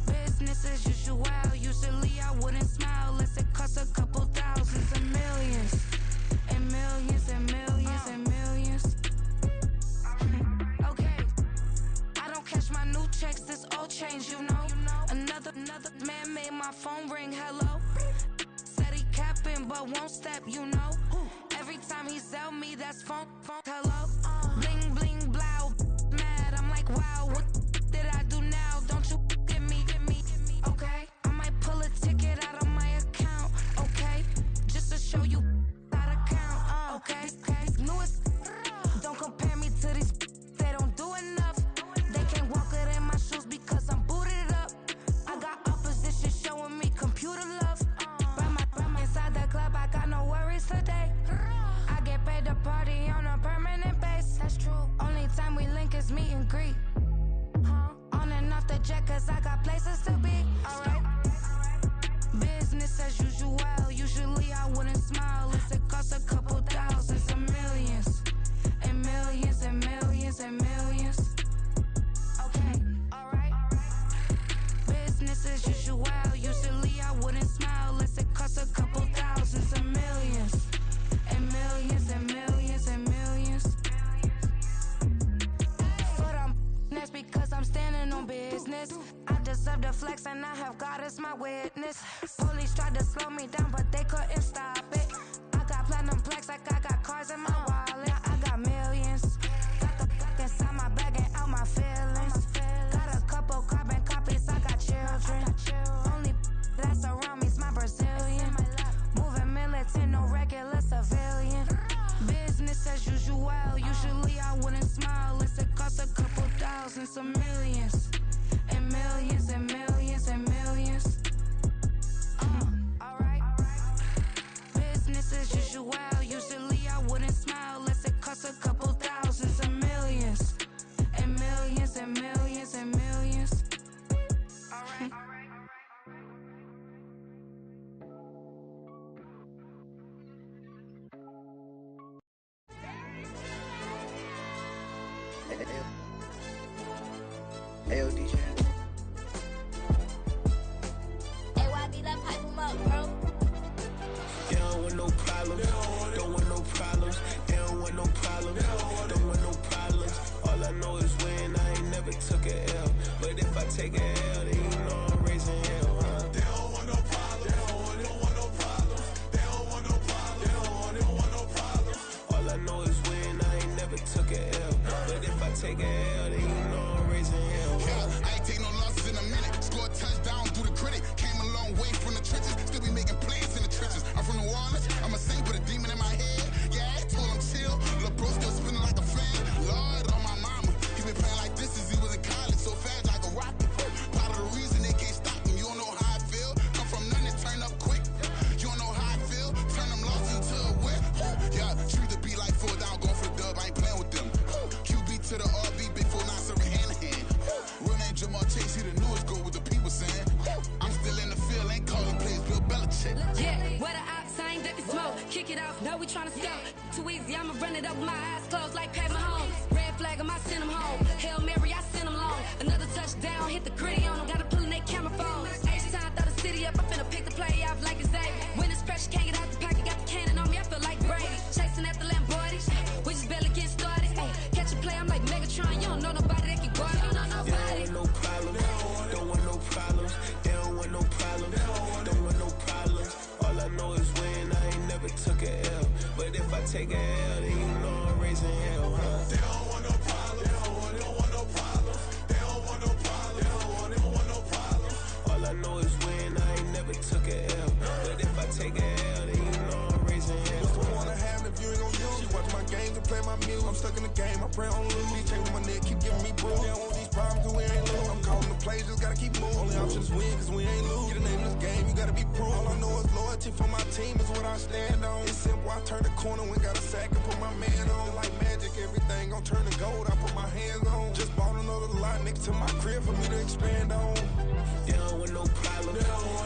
Business as usual. Usually I wouldn't smile. Unless it costs a couple thousands and millions. And millions and millions and millions. Okay. I don't catch my new checks, this old change, you know. Another man made my phone ring, hello. Said he capping but won't step, you know. Every time he sell me, that's phone, hello. Bling, bling, blow, mad, I'm like, wow, what did I do now? Don't you get me, okay? I might pull a ticket out of my account, okay? Just to show you how to count, okay? Newest, don't compare me to these, they don't do enough. They can't walk it in my shoes because I'm booted up. I got opposition showing me computer love. By inside the club, I got no worries today. I get paid to party on a permanent base. That's true. Only time we link is meet and greet. On and off the jet, cause I got places to be. Alright. Business as usual. Usually I wouldn't smile. Unless it costs a couple thousands and millions. And millions and millions and millions. Okay, alright. Business as usual. Usually I wouldn't smile unless it costs a couple thousands and millions. And millions and millions and millions. But that's because I'm standing on business. I deserve the flex and I have God as my witness. Police tried to slow me down but they couldn't stop it. I got platinum plaques like I got cars in my wallet. Now I got millions. Got the fuck inside my bag and out my feelings. Got a couple carbon copies, I got children. Only that's around me's my Brazilian. Moving militant, no regular civilian. Business as usual. Usually I wouldn't smile unless it costs a couple thousands of millions. And millions and millions and millions. Alright. Business as usual. Usually I wouldn't smile unless it costs a couple thousands of millions. And millions and millions and millions. Alright. AOD channel. AYB, let pipe him up, bro. They don't want no problems. Don't want no problems. They don't want no problems. Don't want no problems. All I know is win. I ain't never took a L. But if I take a L, then you know I'm raising hell, huh? They don't want no problems. They don't want no problems. They don't want no problems. They don't want no problems. All I know is win. I ain't never took a take a L, then you know I'm raising hell. Yeah, I ain't take no losses in a minute. Scored touchdown through the critic. Came a long way from the trenches. Still be making plays in the trenches. I'm from New Orleans. I'm a saint with a demon in my head. Yeah, I told him chill. Lil' bro still spinning like a fan. Lord on my mama. He been playing like this since he was in college. So fast like a rocket. Part of the reason they can't stop him. You don't know how I feel. Come from nothing, turn up quick. You don't know how I feel. Turn them losses into a whip. Yeah, treat the beat like 4 down. Going for the dub. I ain't playing with them. QB to the RB. Big 4-9 serving hand to hand. Real name Jamal Chase. He the newest goal with the people saying. I'm still in the field. Ain't calling plays. Bill Belichick. Yeah, where the ops, I ain't ducking smoke. Kick it off, no, we tryna scout. Too easy, I'ma run it up with my eyes closed like Pat Mahomes. Red flag, I send him home. Hail Mary, I send him long. Another touchdown, hit the gritty on him. Gotta pull in they camera phones. H-time, throw the city up. I finna pick the play off like it's Xavier. When it's pressure, can't get out the pocket. Got the cannon on me, I feel like Brady. Chasing after Lamborghini. We just barely getting started. Ay, catch a play, I'm like Megatron. You don't know nobody that can guard it. You don't know nobody. They don't want no problems. Don't want no problems. They don't want no problems. Don't want no problems. All I know is win. I ain't never took a L. But if I take a L, then you know I'm raising hell, huh? They don't want no problems. They don't want no problems. They don't want no problems. They don't want no problems. All I know is win. I ain't never took a L. But if I take a L, then you know I'm raising hell. What's the point I have if you ain't gon' use? She watch my games and play my music. I'm stuck in the game. I pray on lose. These chains on my neck keep giving me bruise. They don't want these problems 'cause we ain't lose. I'm calling the plays, just gotta keep moving. Only option is win 'cause we ain't lose. Get a name in this game, you gotta be proof. All I know is loyalty for my team is what I stand on. It's simple, I turn the corner when got a sack and put my man on. Like magic, everything gon' turn to gold. I put my hands on. Just bought another lot next to my crib for me to expand on. They don't want no problems.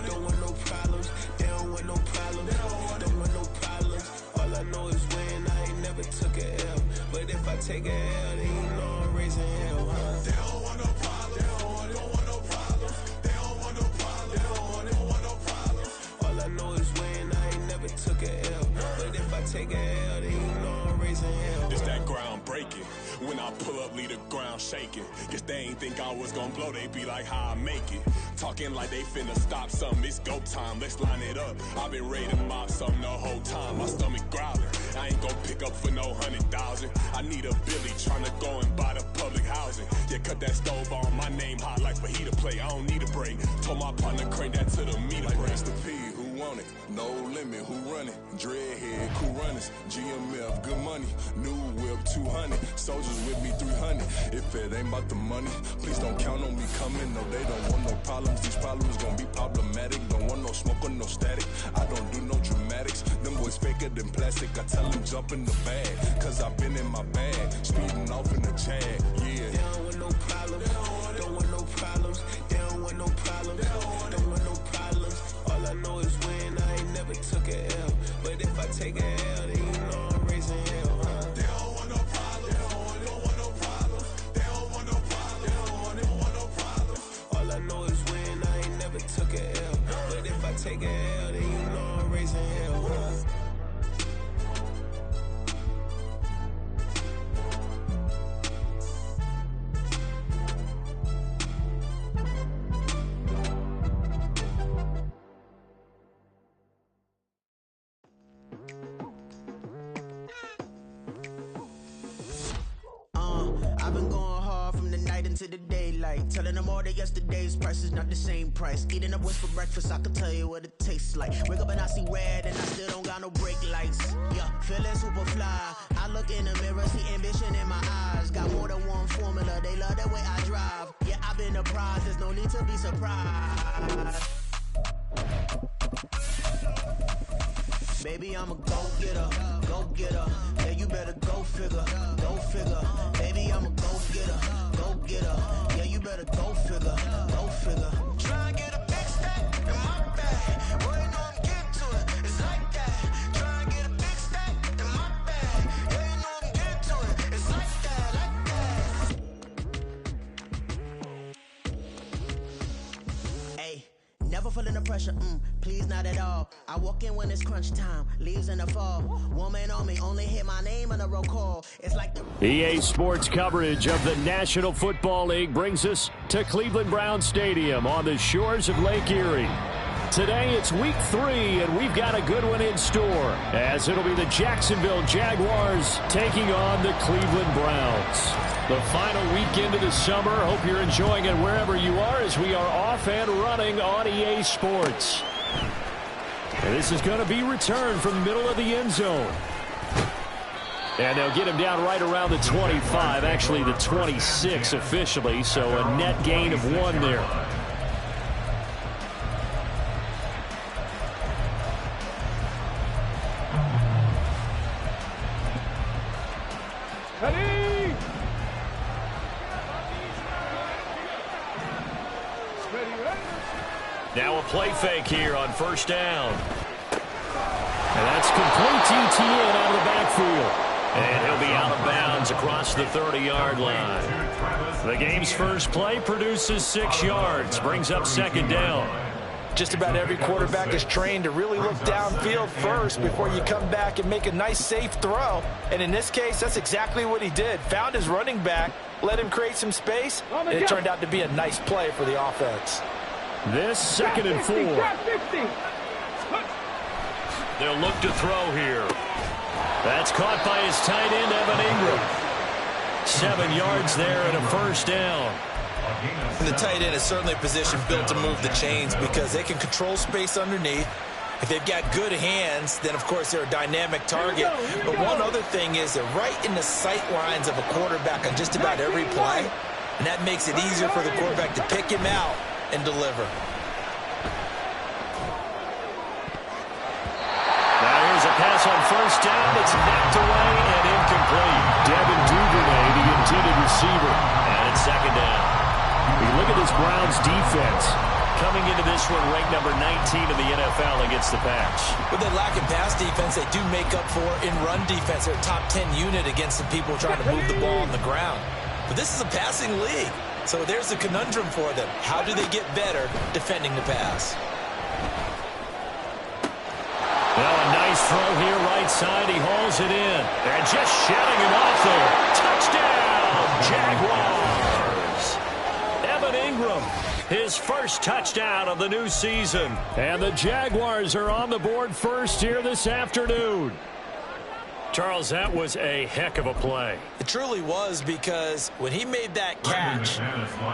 Don't want no problems. They don't want no problems. Don't want no problems. All I know is win. I ain't never took a L. But if I take a L, then you know I'm raising hell, huh? They don't want no problems. They don't want no problems. They don't want no problems. They don't want no problems. All I know is win. I ain't never took a L. But if I take a L, then you know I'm raising hell. It's that ground breaking. When I pull up, leave the ground shaking. Guess they ain't think I was gonna blow, they be like, how I make it. Talking like they finna stop something, it's go time, let's line it up. I've been ready to mop something the whole time, my stomach growling. I ain't gon' pick up for no 100,000. I need a Billy tryna go and buy the public housing. Yeah, cut that stove on, my name hot like fajita play. I don't need a break. Told my partner crank that to the meter like break. Mr. P, who want it? No limit, who run it? Dreadhead, cool runners. GMF, good money. New whip, 200. Soldiers with me, 300. If it ain't about the money, please don't count on me coming. No, they don't want no problems. These problems gon' be problematic. Don't want no smoke or no static. I don't do no dramatics. Them boys faker than plastic. I tell them jump in the bag, 'cause I've been in my bag. Speeding off in the Jag, yeah. They don't want no problems. Don't want no problems. They don't want no problems. Don't want no problems. All I know is win. I ain't never took a L. But if I take a L, then you know I'm raising hell, huh? They don't want no problems. They don't want no problems. They don't want no problems. They don't want no problems. All I know is win. I ain't never took a L. But if I take a L, then you know I'm raising hell, huh? I've been going hard from the night into the daylight, telling them all that yesterday's price is not the same price. Eating up what's for breakfast, I can tell you what it tastes like. Wake up and I see red and I still don't got no brake lights. Yeah, feeling super fly. I look in the mirror, see ambition in my eyes. Got more than one formula, they love the way I drive. Yeah, I've been a prize, there's no need to be surprised. Baby, I'm a go-getter, go-getter. Yeah, you better go figure, go figure. Baby, I'm a go-getter, go-getter. Yeah, you better go figure, go figure. Try and get a big stack in my bag. Boy, you know I'm getting to it, it's like that. Try and get a big stack in my bag. Yeah, you know I'm getting to it, it's like that, like that. Hey, never feeling the pressure, please not at all. I walk in when it's crunch time, leaves in the fall. Woman on me, only hit my name on the roll call. It's like the EA Sports coverage of the National Football League brings us to Cleveland Browns Stadium on the shores of Lake Erie. Today it's week 3, and we've got a good one in store, as it'll be the Jacksonville Jaguars taking on the Cleveland Browns. The final weekend of the summer. Hope you're enjoying it wherever you are, as we are off and running on EA Sports. And this is going to be returned from the middle of the end zone. And they'll get him down right around the 25, actually the 26 officially, so a net gain of 1 there. Now a play fake here on first down. And that's complete to ETN out of the backfield. And he'll be out of bounds across the 30-yard line. The game's first play produces 6 yards, brings up second down. Just about every quarterback is trained to really look downfield first before you come back and make a nice, safe throw. And in this case, that's exactly what he did. Found his running back, let him create some space, and it turned out to be a nice play for the offense. This 2nd and 4. They'll look to throw here. That's caught by his tight end, Evan Ingram. 7 yards there and a first down. And the tight end is certainly a position built to move the chains because they can control space underneath. If they've got good hands, then of course they're a dynamic target. But one other thing is they're right in the sight lines of a quarterback on just about every play. And that makes it easier for the quarterback to pick him out and deliver. Now here's a pass on first down. It's knocked away and incomplete. Devin Duvernay, the intended receiver. And it's second down. We look at this Browns defense. Coming into this one, ranked number 19 in the NFL against the pass. With their lack of pass defense, they do make up for in run defense. They're a top 10 unit against some people trying to move the ball on the ground. But this is a passing league. So there's a conundrum for them. How do they get better defending the pass? Well, a nice throw here right side. He hauls it in. And just shedding it off there. Touchdown, Jaguars. Evan Ingram, his first touchdown of the new season. And the Jaguars are on the board first here this afternoon. Charles, that was a heck of a play. It truly was, because when he made that catch,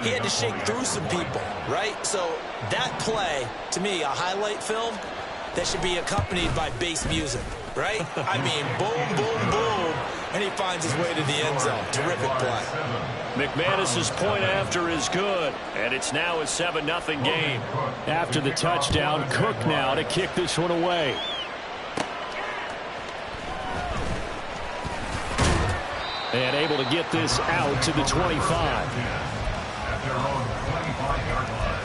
he had to shake through some people, right? So that play, to me, a highlight film, that should be accompanied by bass music, right? I mean, boom, boom, boom, and he finds his way to the end zone. Terrific play. McManus's point after is good, and it's now a 7-0 game. After the touchdown, Cook now to kick this one away. And able to get this out to the 25. At their own 25-yard line.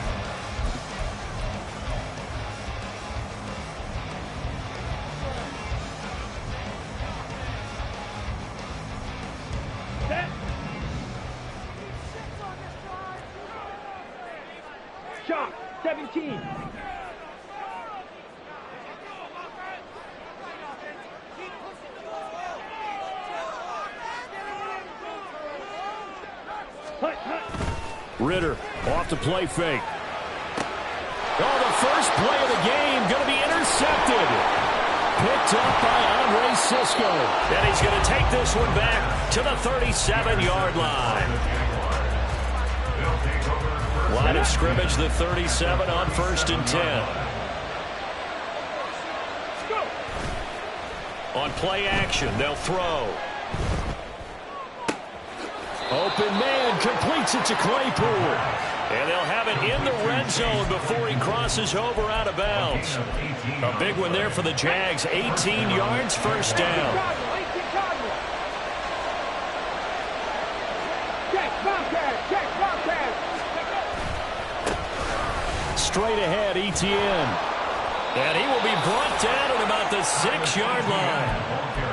Shot, 17. Ritter off the play fake. Oh, the first play of the game going to be intercepted. Picked up by Andre Sisco. And he's going to take this one back to the 37-yard line. Line of scrimmage, the 37 on 1st and 10. On play action, they'll throw. Open man completes it to Claypool. And they'll have it in the red zone before he crosses over out of bounds. A big one there for the Jags. 18 yards, first down. Straight ahead, ETN. And he will be brought down at about the 6-yard line.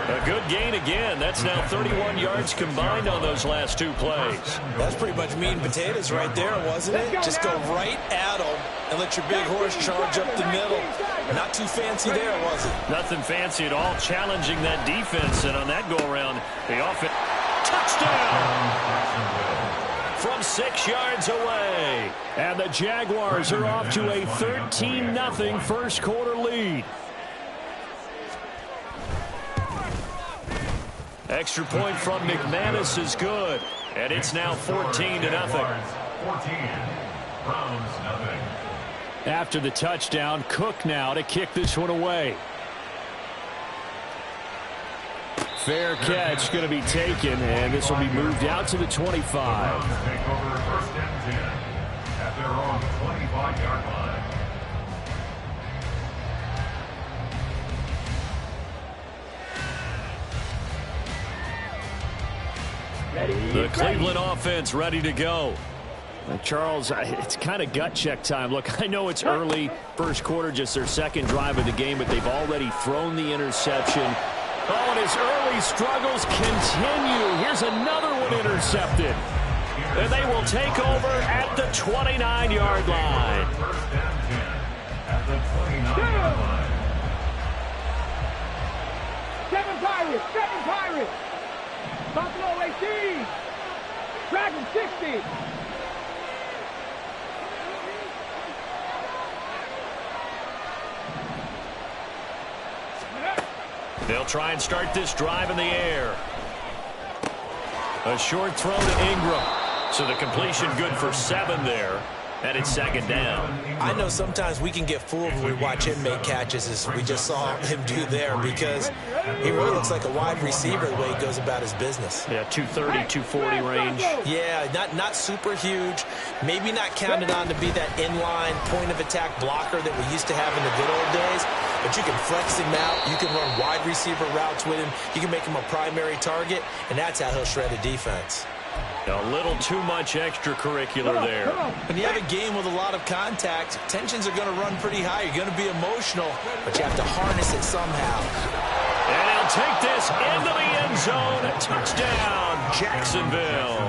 A good gain again. That's now 31 yards combined on those last 2 plays. That's pretty much meat and potatoes right there, wasn't it? Just go right at them and let your big horse charge up the middle. Not too fancy there, was it? Nothing fancy at all. Challenging that defense, and on that go-around, the offense. Touchdown! from 6 yards away. And the Jaguars are off to a 13-0 first quarter lead. Extra point from McManus is good. And it's now 14-0. 14. Browns nothing. After the touchdown, Cook now to kick this one away. Fair catch going to be taken, and this will be moved out to the 25. The Browns take over 1st and 10 at their own 25-yard line. The Cleveland offense ready to go. Charles, it's kind of gut check time. Look, I know it's early, first quarter, just their second drive of the game, but they've already thrown the interception. Oh, and his early struggles continue. Here's another one intercepted. And they will take over at the 29-yard line. 1st and 10 at the 29-yard line. 7 Pirates, 7 Pirates. Buffalo AC. Dragon 60. They'll try and start this drive in the air. A short throw to Ingram. So the completion good for 7 there. And it's 2nd down. I know sometimes we can get fooled when we watch him make catches, as we just saw him do there, because he really looks like a wide receiver the way he goes about his business. Yeah, 230, 240 range. Yeah, not super huge. Maybe not counted on to be that inline point-of-attack blocker that we used to have in the good old days. But you can flex him out. You can run wide receiver routes with him. You can make him a primary target, and that's how he'll shred a defense. A little too much extracurricular there. When you have a game with a lot of contact, tensions are going to run pretty high. You're going to be emotional, but you have to harness it somehow. And he'll take this into the end zone. Touchdown, Jacksonville.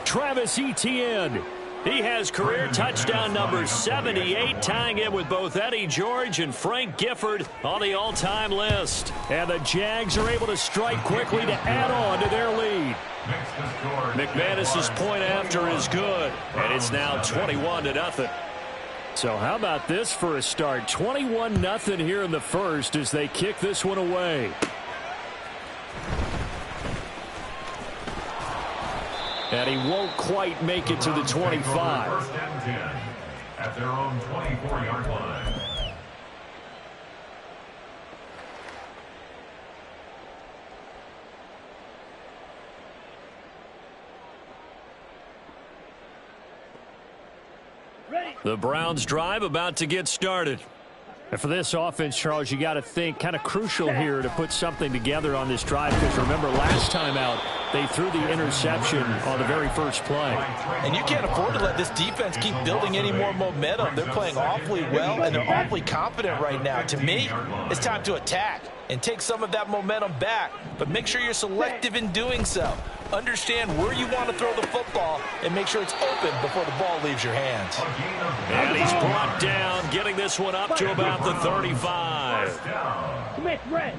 Travis Etienne. He has career touchdown number 78, tying him with both Eddie George and Frank Gifford on the all-time list. And the Jags are able to strike quickly to add on to their lead. McManus's point after is good, and it's now 21-0. So how about this for a start? 21-0 here in the first as they kick this one away. And he won't quite make it to the 25. 1st and 10 at their own 24-yard line. The Browns drive about to get started. And for this offense, Charles, you got to think kind of crucial here to put something together on this drive, because remember last time out they threw the interception on the very first play. And you can't afford to let this defense keep building any more momentum. They're playing awfully well, and they're awfully confident right now. To me, it's time to attack and take some of that momentum back, but make sure you're selective in doing so. Understand where you want to throw the football and make sure it's open before the ball leaves your hands. And he's brought down, getting this one up to about the 35. Smith, red.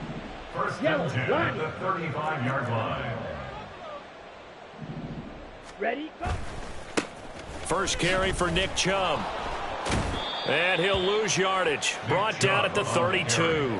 1st and 10 at the 35-yard line. Ready, go. First carry for Nick Chubb. And he'll lose yardage. Brought down at the 32.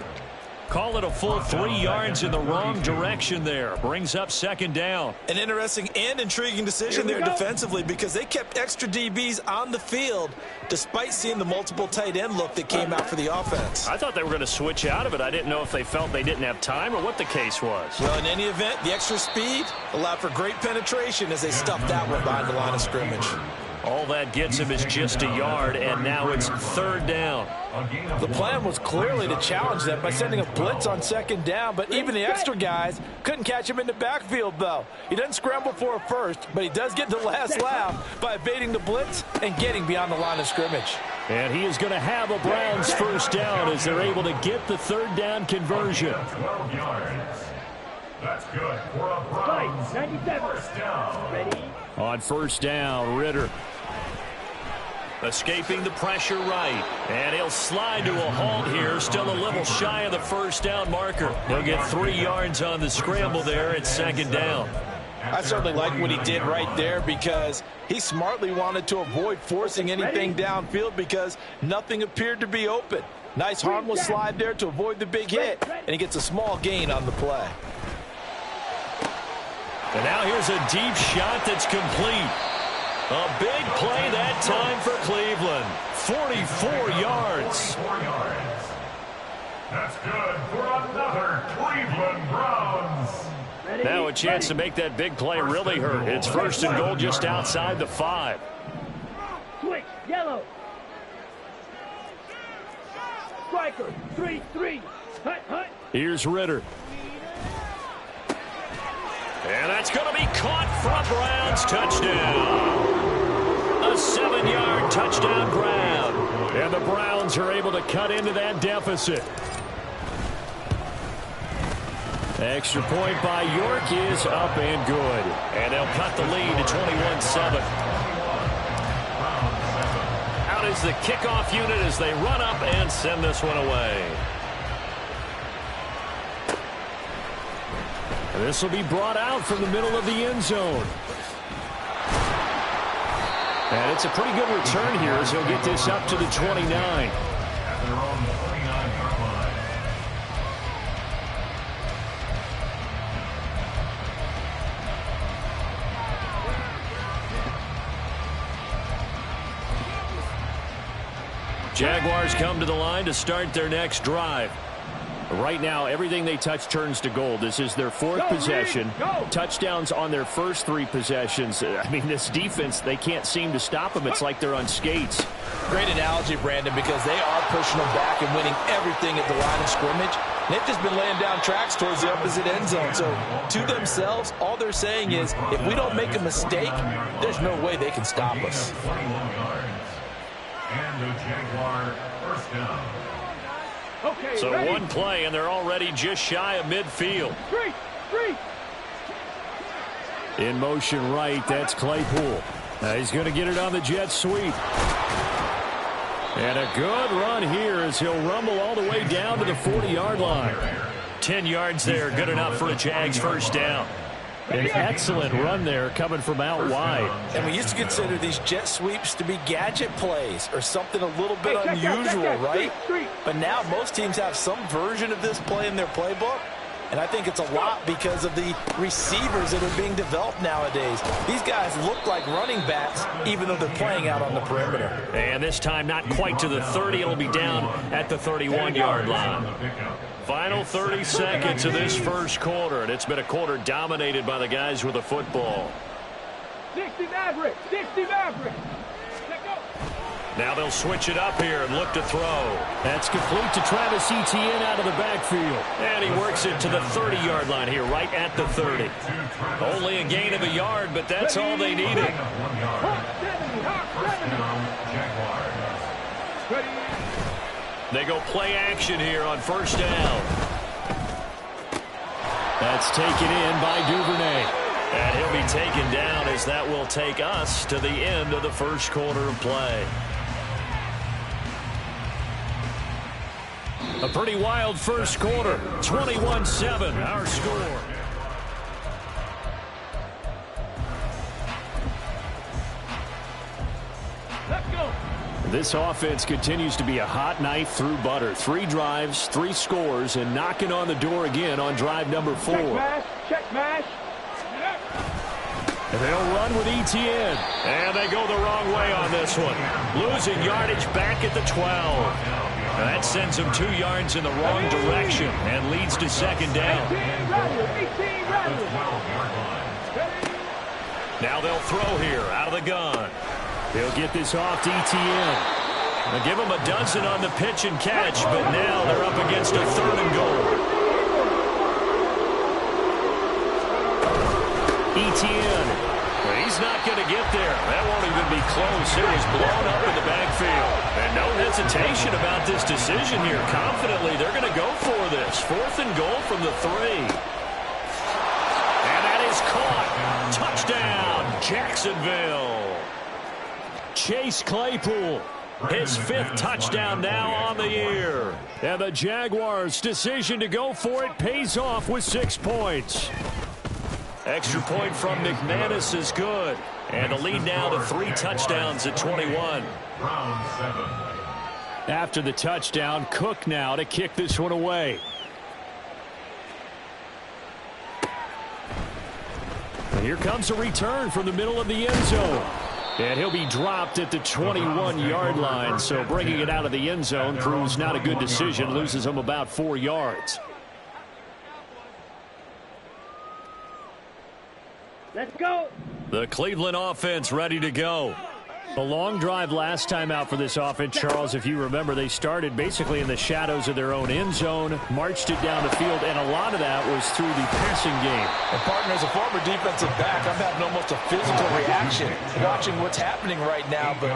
Call it a full 3 yards in the wrong direction there. Brings up 2nd down. An interesting and intriguing decision there defensively, because they kept extra DBs on the field despite seeing the multiple tight end look that came out for the offense. I thought they were going to switch out of it. I didn't know if they felt they didn't have time or what the case was. Well, in any event, the extra speed allowed for great penetration as they stuffed that one behind the line of scrimmage. All that gets him is just a yard, and now it's 3rd down. The plan was clearly to challenge them by sending a blitz on 2nd down, but even the extra guys couldn't catch him in the backfield, though. He doesn't scramble for a first, but he does get the last laugh by evading the blitz and getting beyond the line of scrimmage. And he is going to have a Browns 1st down as they're able to get the 3rd down conversion. 12 yards. That's good for a Browns 1st down. Ready? On 1st down, Ritter escaping the pressure right. And he'll slide to a halt here, still a little shy of the 1st down marker. He'll get 3 yards on the scramble there at 2nd down. I certainly like what he did right there because he smartly wanted to avoid forcing anything downfield because nothing appeared to be open. Nice harmless slide there to avoid the big hit, and he gets a small gain on the play. And now here's a deep shot that's complete. A big play that time for Cleveland. 44 yards. That's good for another Cleveland Browns. Now a chance to make that big play really hurt. It's 1st and goal just outside the 5. Switch, yellow. Striker, 3-3. Hut, hut. Here's Ritter. And that's going to be caught for a Browns touchdown. A 7-yard touchdown grab. And the Browns are able to cut into that deficit. Extra point by York is up and good. And they'll cut the lead to 21-7. Out is the kickoff unit as they run up and send this one away. And this will be brought out from the middle of the end zone. And it's a pretty good return here as he'll get this up to the 29. At their own 29-yard line. Jaguars come to the line to start their next drive. Right now, everything they touch turns to gold. This is their 4th possession. Touchdowns on their first 3 possessions. I mean, this defense, they can't seem to stop them. It's like they're on skates. Great analogy, Brandon, because they are pushing them back and winning everything at the line of scrimmage. They've just been laying down tracks towards the opposite end zone. So, to themselves, all they're saying is, if we don't make a mistake, there's no way they can stop us. 21 yards. And the Jaguar first down. Okay, So ready. one play, and they're already just shy of midfield. Three. In motion right, that's Claypool. He's going to get it on the jet sweep. And a good run here as he'll rumble all the way down to the 40-yard line. 10 yards there, good enough for a Jags first down. An excellent run there coming from out wide. And we used to consider these jet sweeps to be gadget plays or something a little bit unusual, right? But now most teams have some version of this play in their playbook. And I think it's a lot because of the receivers that are being developed nowadays. These guys look like running backs, even though they're playing out on the perimeter. And this time not quite to the 30. It'll be down at the 31-yard line. Final 30 seconds of this first quarter, and it's been a quarter dominated by the guys with the football. 60 Maverick. Now they'll switch it up here and look to throw. That's complete to Travis Etienne out of the backfield. And he works it to the 30-yard line here, right at the 30. Only a gain of a yard, but that's all they needed. They go play action here on first down. That's taken in by Duvernay. And he'll be taken down as that will take us to the end of the first quarter of play. A pretty wild first quarter. 21-7, our score. Let's go. This offense continues to be a hot knife through butter. 3 drives, 3 scores, and knocking on the door again on drive number 4. Check mash. And they'll run with Etienne. And they go the wrong way on this one. Losing yardage back at the 12. Now that sends them 2 yards in the wrong direction and leads to second down. Now they'll throw here out of the gun. They'll get this off to Etienne. They'll give him a dozen on the pitch and catch, but now they're up against a 3rd and goal. Etienne. Well, he's not going to get there. That won't even be close. It was blown up in the backfield. And no hesitation about this decision here. Confidently, they're going to go for this. 4th and goal from the 3. And that is caught. Touchdown, Jacksonville. Chase Claypool, his 5th touchdown now on the year. And the Jaguars' decision to go for it pays off with 6 points. Extra point from McManus is good. And the lead now to 3 touchdowns at 21. Round 7. After the touchdown, Cook now to kick this one away. And here comes a return from the middle of the end zone. And he'll be dropped at the 21-yard line. So bringing it out of the end zone proves not a good decision. Loses him about 4 yards. Let's go. The Cleveland offense ready to go. The long drive last time out for this offense, Charles, if you remember, they started basically in the shadows of their own end zone, marched it down the field, and a lot of that was through the passing game. And partner, as a former defensive back, I'm having almost a physical reaction watching what's happening right now. But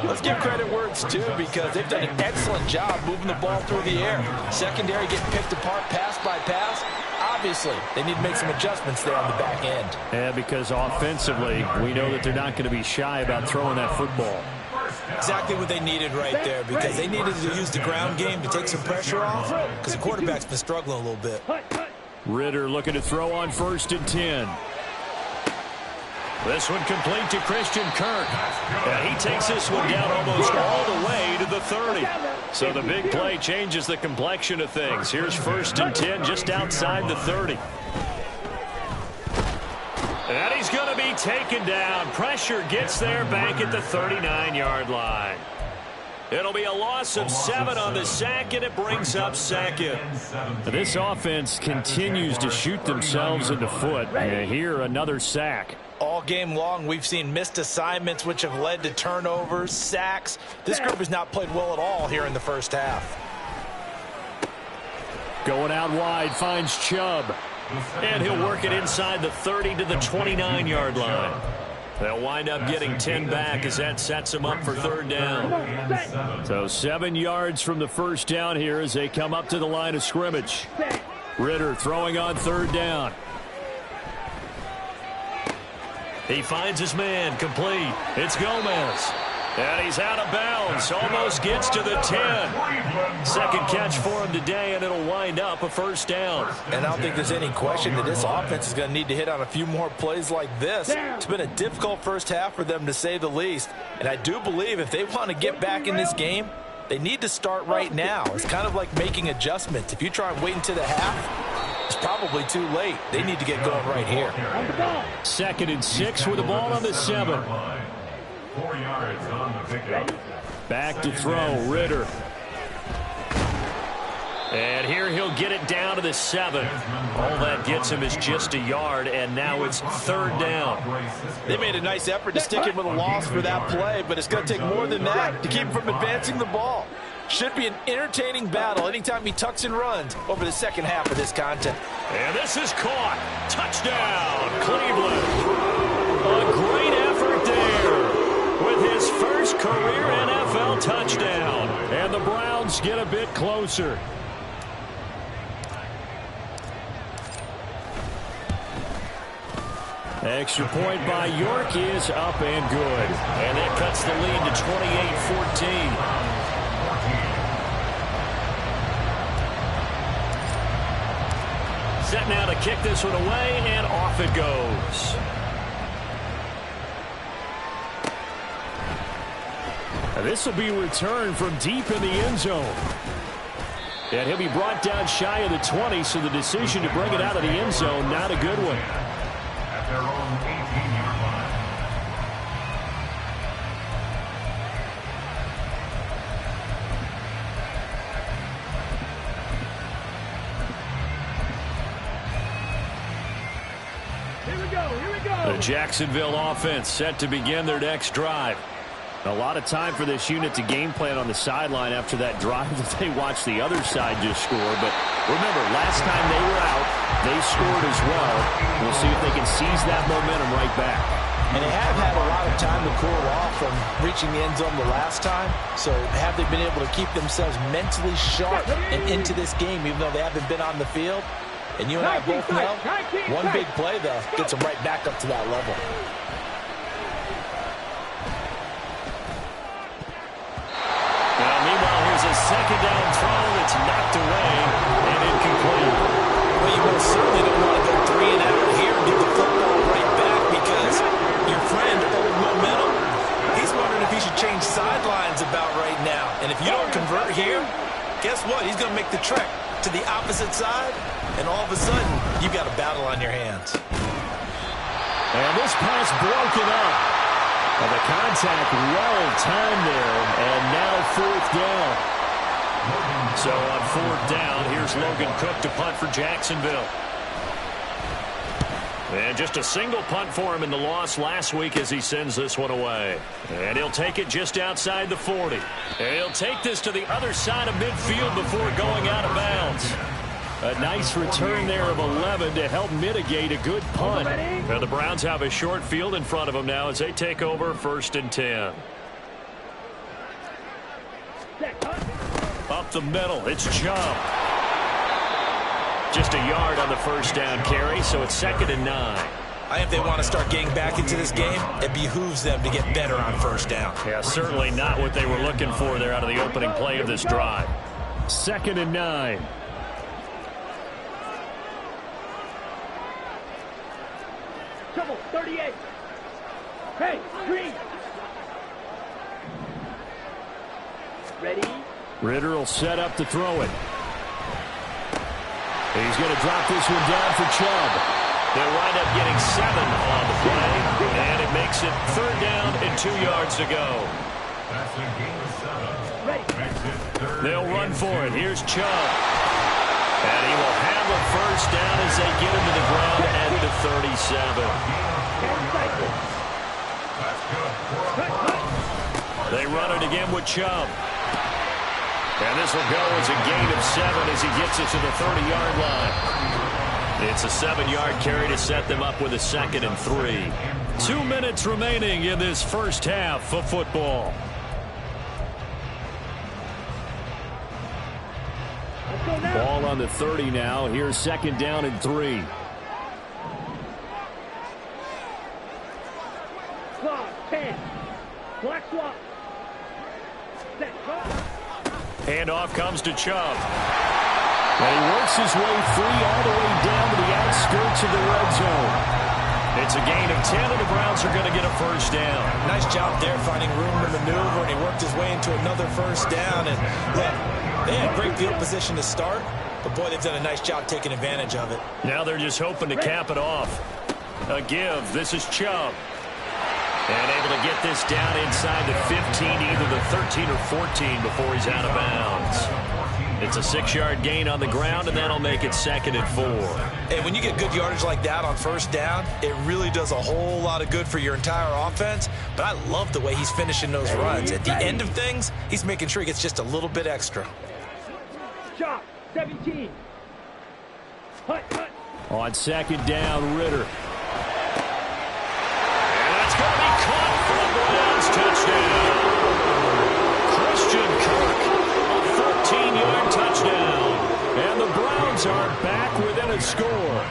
let's give credit where it's due, because they've done an excellent job moving the ball through the air. Secondary getting picked apart pass by pass. Obviously, they need to make some adjustments there on the back end. Yeah, because offensively, we know that they're not going to be shy about throwing that football. Exactly what they needed right there, because they needed to use the ground game to take some pressure off, because the quarterback's been struggling a little bit. Ritter looking to throw on 1st and 10. This one complete to Christian Kirk. And he takes this one down almost all the way to the 30. So the big play changes the complexion of things. Here's 1st and 10 just outside the 30. And he's going to be taken down. Pressure gets there back at the 39-yard line. It'll be a loss of 7 on the sack, and it brings up 2nd. This offense continues to shoot themselves in the foot. And here, another sack. All game long, we've seen missed assignments, which have led to turnovers, sacks. This group has not played well at all here in the first half. Going out wide, finds Chubb. And he'll work it inside the 30 to the 29-yard line. They'll wind up getting 10 back as that sets them up for 3rd down. So 7 yards from the first down here as they come up to the line of scrimmage. Ritter throwing on 3rd down. He finds his man, complete. It's Gomez. And he's out of bounds. Almost gets to the 10. Second catch for him today, and it'll wind up a 1st down. And I don't think there's any question that this offense is going to need to hit on a few more plays like this. It's been a difficult first half for them, to say the least. And I do believe if they want to get back in this game, they need to start right now. It's kind of like making adjustments. If you try and wait until the half, it's probably too late. They need to get going right here. 2nd and 6 with the ball on the 7. 4 yards on the pickup. Back to throw, Ritter. And here he'll get it down to the 7. All that gets him is just a yard, and now it's 3rd down. They made a nice effort to stick him with a loss for that play, but it's going to take more than that to keep him from advancing the ball. Should be an entertaining battle anytime he tucks and runs over the second half of this contest. And this is caught. Touchdown, Cleveland. A great effort there with his first career NFL touchdown. And the Browns get a bit closer. Extra point by York is up and good. And that cuts the lead to 28-14. Set now to kick this one away, and off it goes. And this will be returned from deep in the end zone. And he'll be brought down shy of the 20, so the decision to bring it out of the end zone, not a good one. At their own 18-yard line. The Jacksonville offense set to begin their next drive. A lot of time for this unit to game plan on the sideline after that drive that they watched the other side just score. But remember, last time they were out, they scored as well. We'll see if they can seize that momentum right back. And they have had a lot of time to cool off from reaching the end zone the last time. So have they been able to keep themselves mentally sharp and into this game, even though they haven't been on the field? And you and I both know, one big play, though, gets them right back up to that level. Now, meanwhile, here's a second down throw that's knocked away and incomplete. Well, you most certainly don't want to go 3 and out here and get the football convert here, guess what? He's going to make the trek to the opposite side, and all of a sudden, you've got a battle on your hands. And this pass broken up. And the contact well-timed there, and now 4th down. So on 4th down, here's Logan Cook to punt for Jacksonville. And just a single punt for him in the loss last week as he sends this one away. And he'll take it just outside the 40. And he'll take this to the other side of midfield before going out of bounds. A nice return there of 11 to help mitigate a good punt. And the Browns have a short field in front of them now as they take over 1st and 10. Up the middle, it's Chubb. Just a yard on the 1st down carry, so it's 2nd and 9. I think if they want to start getting back into this game, it behooves them to get better on 1st down. Yeah, certainly not what they were looking for there out of the opening play of this drive. 2nd and 9. Trouble, 38. Hey, green. Ready? Ritter will set up to throw it. He's going to drop this one down for Chubb. They'll wind up getting 7 on the play, and it makes it 3rd down and 2 yards to go. That's a gain of 7. Makes it 3rd. They'll run for it. Here's Chubb. And he will have a 1st down as they get him to the ground at the 37. They run it again with Chubb. And this will go as a gain of 7 as he gets it to the 30-yard line. It's a 7-yard carry to set them up with a 2nd and 3. 2 minutes remaining in this first half of football. Ball on the 30 now. Here's 2nd down and 3. Clock, 10. Black swap. Set. Handoff comes to Chubb. And he works his way free all the way down to the outskirts of the red zone. It's a gain of 10, and the Browns are going to get a 1st down. Nice job there finding room to maneuver, and he worked his way into another 1st down. And look, they had great field position to start, but boy, they've done a nice job taking advantage of it. Now they're just hoping to cap it off. A give. This is Chubb. And able to get this down inside the 15, either the 13 or 14 before he's out of bounds. It's a 6-yard gain on the ground, and that'll make it 2nd and 4. And when you get good yardage like that on 1st down, it really does a whole lot of good for your entire offense. But I love the way he's finishing those runs. At the end of things, he's making sure he gets just a little bit extra. Chop, 17. Hut, hut. On 2nd down, Ritter. It's going to be caught for the Browns touchdown. Christian Kirk, a 14-yard touchdown. And the Browns are back within a score.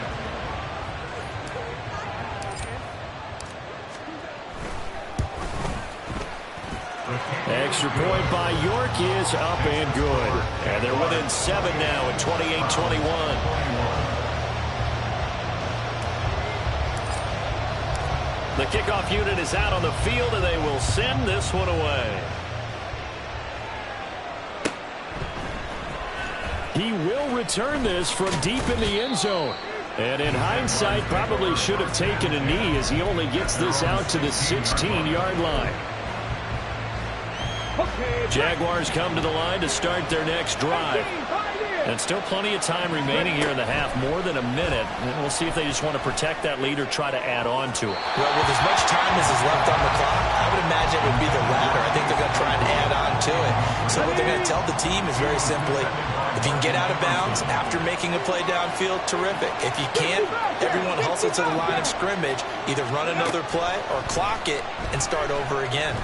Extra point by York is up and good. And they're within 7 now at 28-21. The kickoff unit is out on the field, and they will send this one away. He will return this from deep in the end zone. And in hindsight, probably should have taken a knee as he only gets this out to the 16-yard line. Jaguars come to the line to start their next drive. And still plenty of time remaining here in the half, more than a minute. And we'll see if they just want to protect that lead or try to add on to it. Well, with as much time as is left on the clock, I would imagine it would be the latter. I think they're going to try and add on to it. So what they're going to tell the team is very simply, if you can get out of bounds after making a play downfield, terrific. If you can't, everyone hustle to the line of scrimmage, either run another play or clock it and start over again.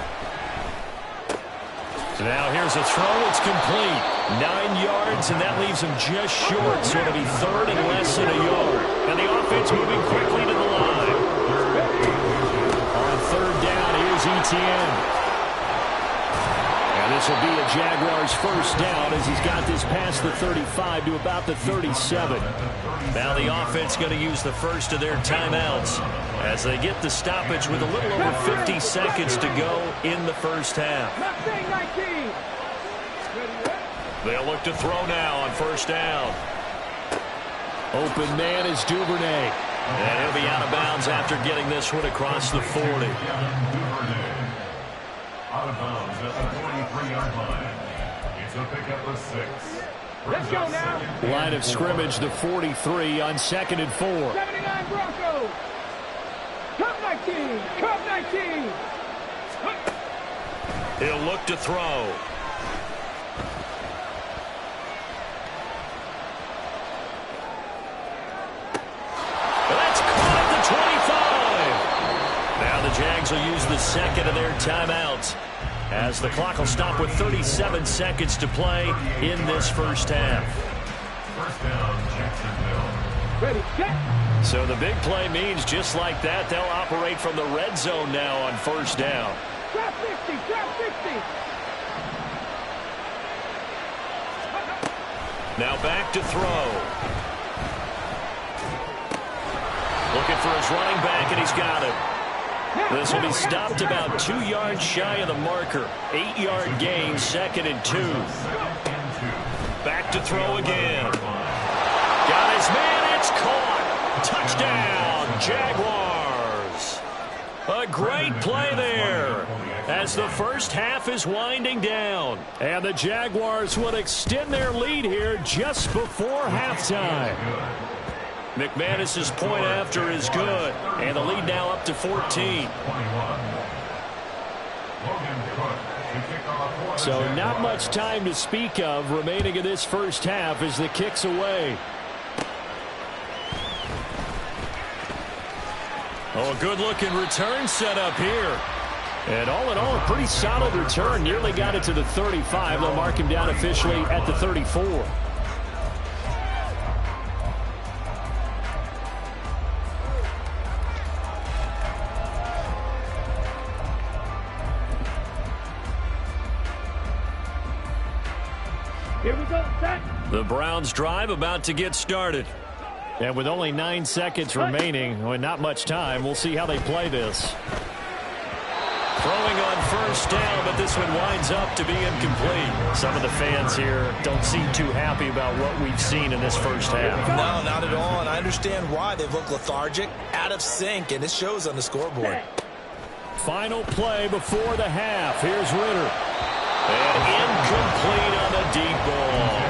So now here's a throw. It's complete. 9 yards, and that leaves him just short. So it'll be 3rd and less than a yard. And the offense moving quickly to the line. On 3rd down, here's Etienne. And this will be a Jaguars 1st down as he's got this past the 35 to about the 37. Now the offense going to use the first of their timeouts as they get the stoppage with a little over 50 seconds to go in the first half. They'll look to throw now on first down. Open man is Duvernay. And he'll be out of bounds after getting this one across the 40. Out of bounds at the 23-yard line. It's a pickup of 6. Let's go now. Line of scrimmage, the 43 on 2nd and 4. 79 Broncos. Cup 19. Cup 19. He'll look to throw. That's caught at the 25. Now the Jags will use the second of their timeouts, as the clock will stop with 37 seconds to play in this first half. First down, Jacksonville. Ready, set. So the big play means just like that, they'll operate from the red zone now on first down. Drop 60, drop 60. Now back to throw. Looking for his running back, and he's got it. This will be stopped about 2 yards shy of the marker. 8-yard gain, 2nd and 2. Back to throw again. Got his man, it's caught. Touchdown, Jaguars. A great play there as the first half is winding down. And the Jaguars will extend their lead here just before halftime. McManus's point after is good, and the lead now up to 14. So not much time to speak of remaining in this first half as the kick's away. Oh, a good-looking return set up here. And all in all, a pretty solid return. Nearly got it to the 35. They'll mark him down officially at the 34. Here we go, set. The Browns drive about to get started. And with only 9 seconds remaining, well, not much time, we'll see how they play this. Throwing on first down, but this one winds up to be incomplete. Some of the fans here don't seem too happy about what we've seen in this first half. No, not at all, and I understand why. They've looked lethargic, out of sync, and it shows on the scoreboard. Final play before the half. Here's Ritter. And incomplete on the deep ball.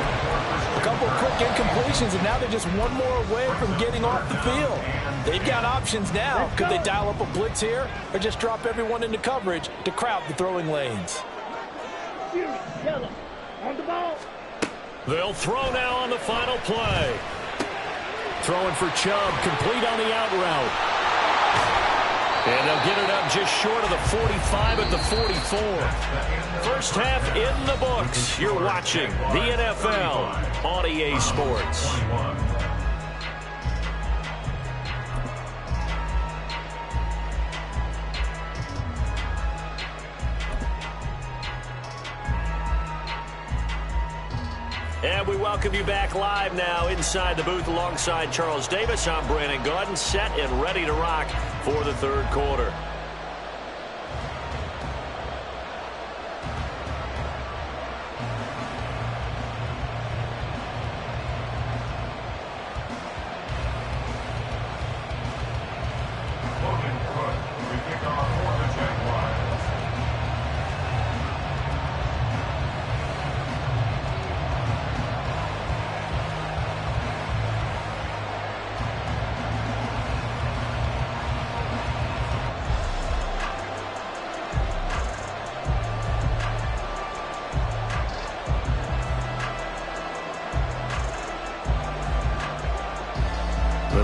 A couple quick incompletions, and now they're just one more away from getting off the field. They've got options now. Could they dial up a blitz here or just drop everyone into coverage to crowd the throwing lanes? Yellow. On the ball. They'll throw now on the final play. Throwing for Chubb, complete on the out route. And they'll get it up just short of the 45 at the 44. First half in the books. You're watching the NFL on EA Sports. And we welcome you back live now inside the booth alongside Charles Davis. I'm Brandon Gaudin, set and ready to rock for the third quarter.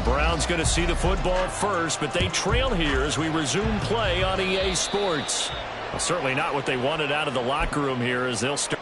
Browns going to see the football first, but they trail here as we resume play on EA Sports. Well, certainly not what they wanted out of the locker room here as they'll start.